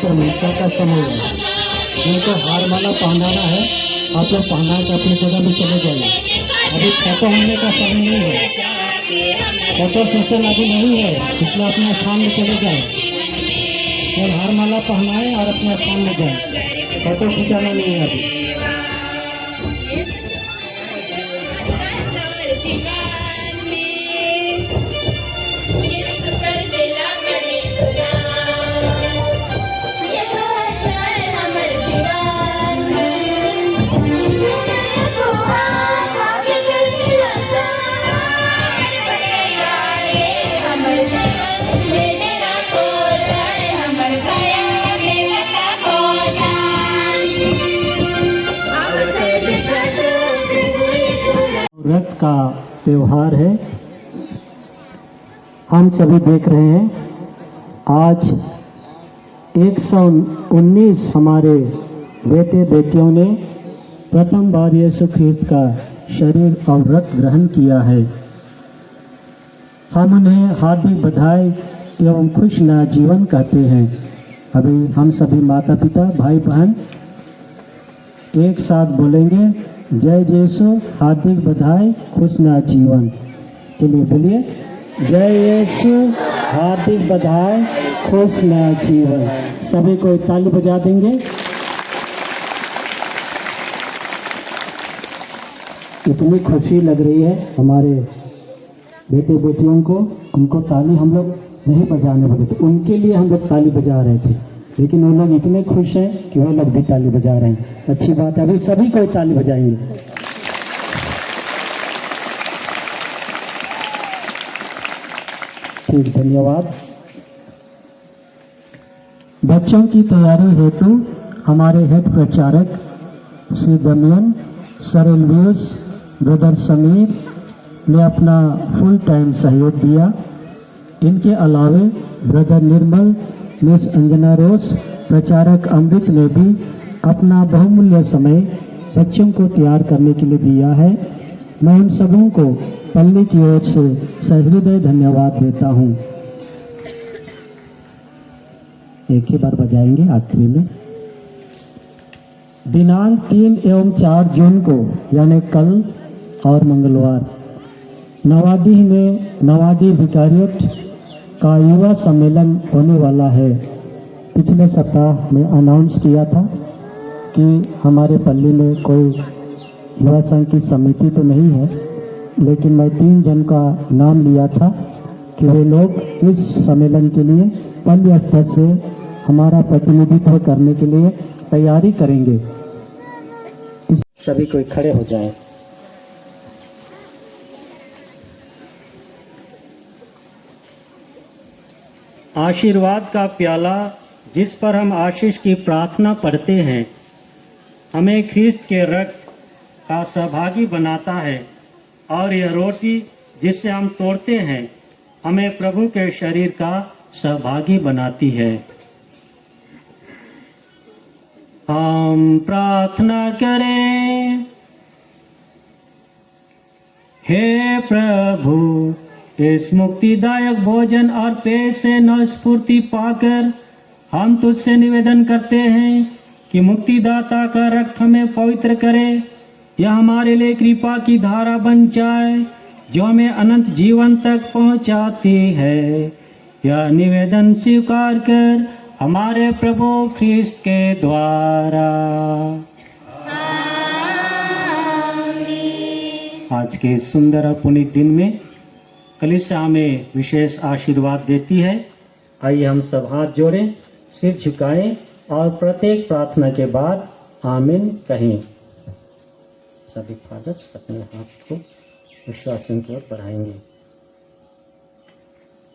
पवित्र मिलता का समय है। जिनको हार माला पहनाना है आप लोग पहना के अपनी जगह में चले जाइए। अभी फोटो होने का समय नहीं है, फोटो सेशन अभी नहीं है, इसलिए अपने स्थान में चले जाएं। जब हार माला पहनाएं और अपने स्थान में जाएं, फोटो खिंचाना नहीं है अभी। रथ का त्योहार है, हम सभी देख रहे हैं। आज 119 हमारे बेटे बेटियों ने प्रथम बार यीशु ख्रीस्त का शरीर और रक्त ग्रहण किया है। हम उन्हें हार्दिक बधाई एवं खुश नया जीवन कहते हैं। अभी हम सभी माता पिता भाई बहन एक साथ बोलेंगे, जय यीशु, हार्दिक बधाई, खुश नया जीवन। के लिए बोलिए, जय यीशु, हार्दिक बधाई, खुश नया जीवन। सभी को ताली बजा देंगे। इतनी खुशी लग रही है हमारे बेटे बेटियों को, उनको ताली हम लोग नहीं बजाने वाले थे, उनके लिए हम लोग ताली बजा रहे थे, लेकिन वो लोग इतने खुश हैं कि वो लोग भी ताली बजा रहे हैं। अच्छी बात है, अभी सभी को ताली बजाएंगे। ठीक, धन्यवाद। बच्चों की तैयारी हेतु हमारे हेड प्रचारक श्री दमियन, सर एलवियस, ब्रदर समीर ने अपना फुल टाइम सहयोग दिया। इनके अलावे ब्रदर निर्मल, मिस अंजना रोज, प्रचारक अमृत ने भी अपना बहुमूल्य समय बच्चों को तैयार करने के लिए दिया है। मैं उन सबों को पल्ली की ओर से सहृदय धन्यवाद देता हूँ। एक ही बार बजाएंगे आखिरी में। दिनांक 3 एवं 4 जून को यानी कल और मंगलवार नवाडीह में नवाडीह विकारियट का युवा सम्मेलन होने वाला है। पिछले सप्ताह में अनाउंस किया था कि हमारे पल्ली में कोई युवा संघ की समिति तो नहीं है, लेकिन मैं 3 जन का नाम लिया था कि वे लोग इस सम्मेलन के लिए पल्ली स्तर से हमारा प्रतिनिधित्व करने के लिए तैयारी करेंगे। सभी कोई खड़े हो जाएं। आशीर्वाद का प्याला जिस पर हम आशीष की प्रार्थना पढ़ते हैं, हमें ख्रीस्त के रक्त का सहभागी बनाता है, और यह रोटी जिसे हम तोड़ते हैं हमें प्रभु के शरीर का सहभागी बनाती है। हम प्रार्थना करें। हे प्रभु, इस मुक्तिदायक भोजन और पेय से नवस्फूर्ति पाकर हम तुझसे निवेदन करते हैं कि मुक्तिदाता का रक्त हमें पवित्र करे। यह हमारे लिए कृपा की धारा बन जाए जो हमें अनंत जीवन तक पहुंचाती है। यह निवेदन स्वीकार कर हमारे प्रभु ख्रीस्त के द्वारा। आज के सुंदर और पुनीत दिन में कलीसिया हमें विशेष आशीर्वाद देती है। आइए हम सब हाथ जोड़ें, सिर झुकाएं और प्रत्येक प्रार्थना के बाद आमीन कहें। सभी फादर्स अपने हाथ को विश्वास की ओर बढ़ाएंगे।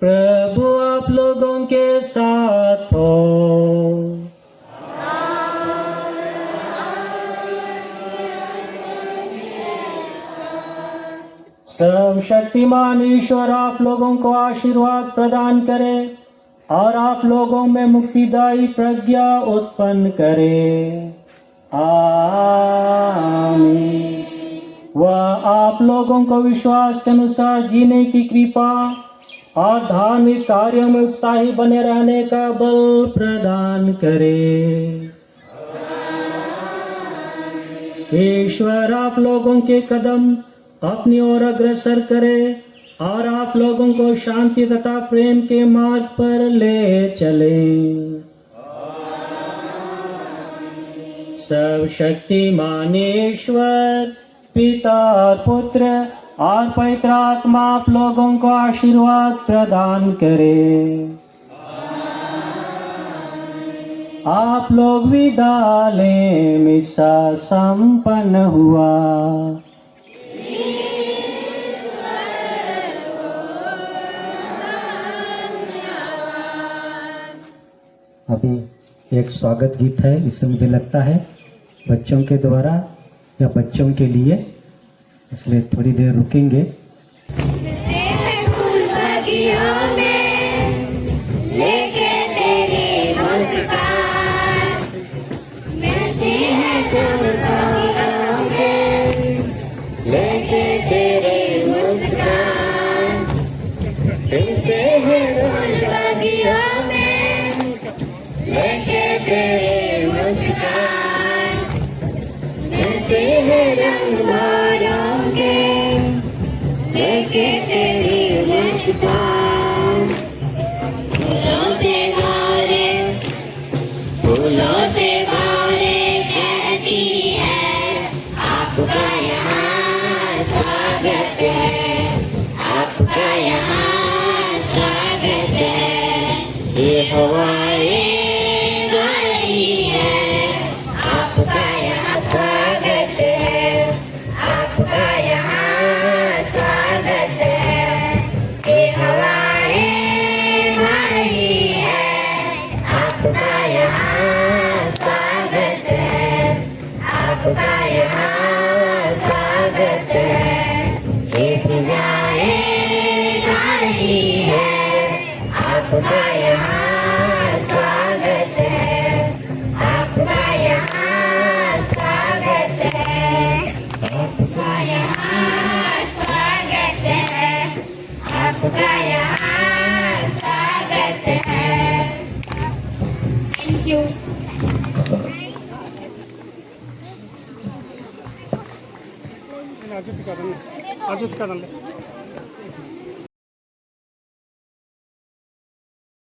प्रभु आप लोगों के साथ हो। सर्वशक्तिमान ईश्वर आप लोगों को आशीर्वाद प्रदान करे और आप लोगों में मुक्तिदायी प्रज्ञा उत्पन्न करे। आमीन। वह आप लोगों को विश्वास के अनुसार जीने की कृपा और धार्मिक कार्यों में उत्साही बने रहने का बल प्रदान करे। ईश्वर आप लोगों के कदम अपनी ओर अग्रसर करे और आप लोगों को शांति तथा प्रेम के मार्ग पर ले चले। सर्वशक्तिमान ईश्वर पिता और पुत्र और पवित्र आत्मा आप लोगों को आशीर्वाद प्रदान करे। आप लोग विदा लें, मिसा संपन्न हुआ। अभी एक स्वागत गीत है, इससे मुझे लगता है बच्चों के द्वारा या बच्चों के लिए, इसलिए थोड़ी देर रुकेंगे। लेके तेरी मुस्कान मिलती है लेके तेरी मुस्कान मिलते हैं फूलबागियों में लेके तेरी मुस्कान मिलते हैं रंग भरों के लेके तेरी मुस्कान फूलों से भरे कहती है आपका यहाँ स्वागत है, आपका यहाँ स्वागत है। ये हवाएं गा रही है आपका यहाँ स्वागत है, आपका यहाँ स्वागत है। ये हवाएं गा रही है आपका यहाँ स्वागत है, आपका यहाँ स्वागत है। ये फिजाएं गा रही है आपका यहाँ स्वागत है, आपका यहाँ स्वागत है, आपका यहाँ स्वागत है, आपका यहाँ स्वागत है। Thank you. आजूच का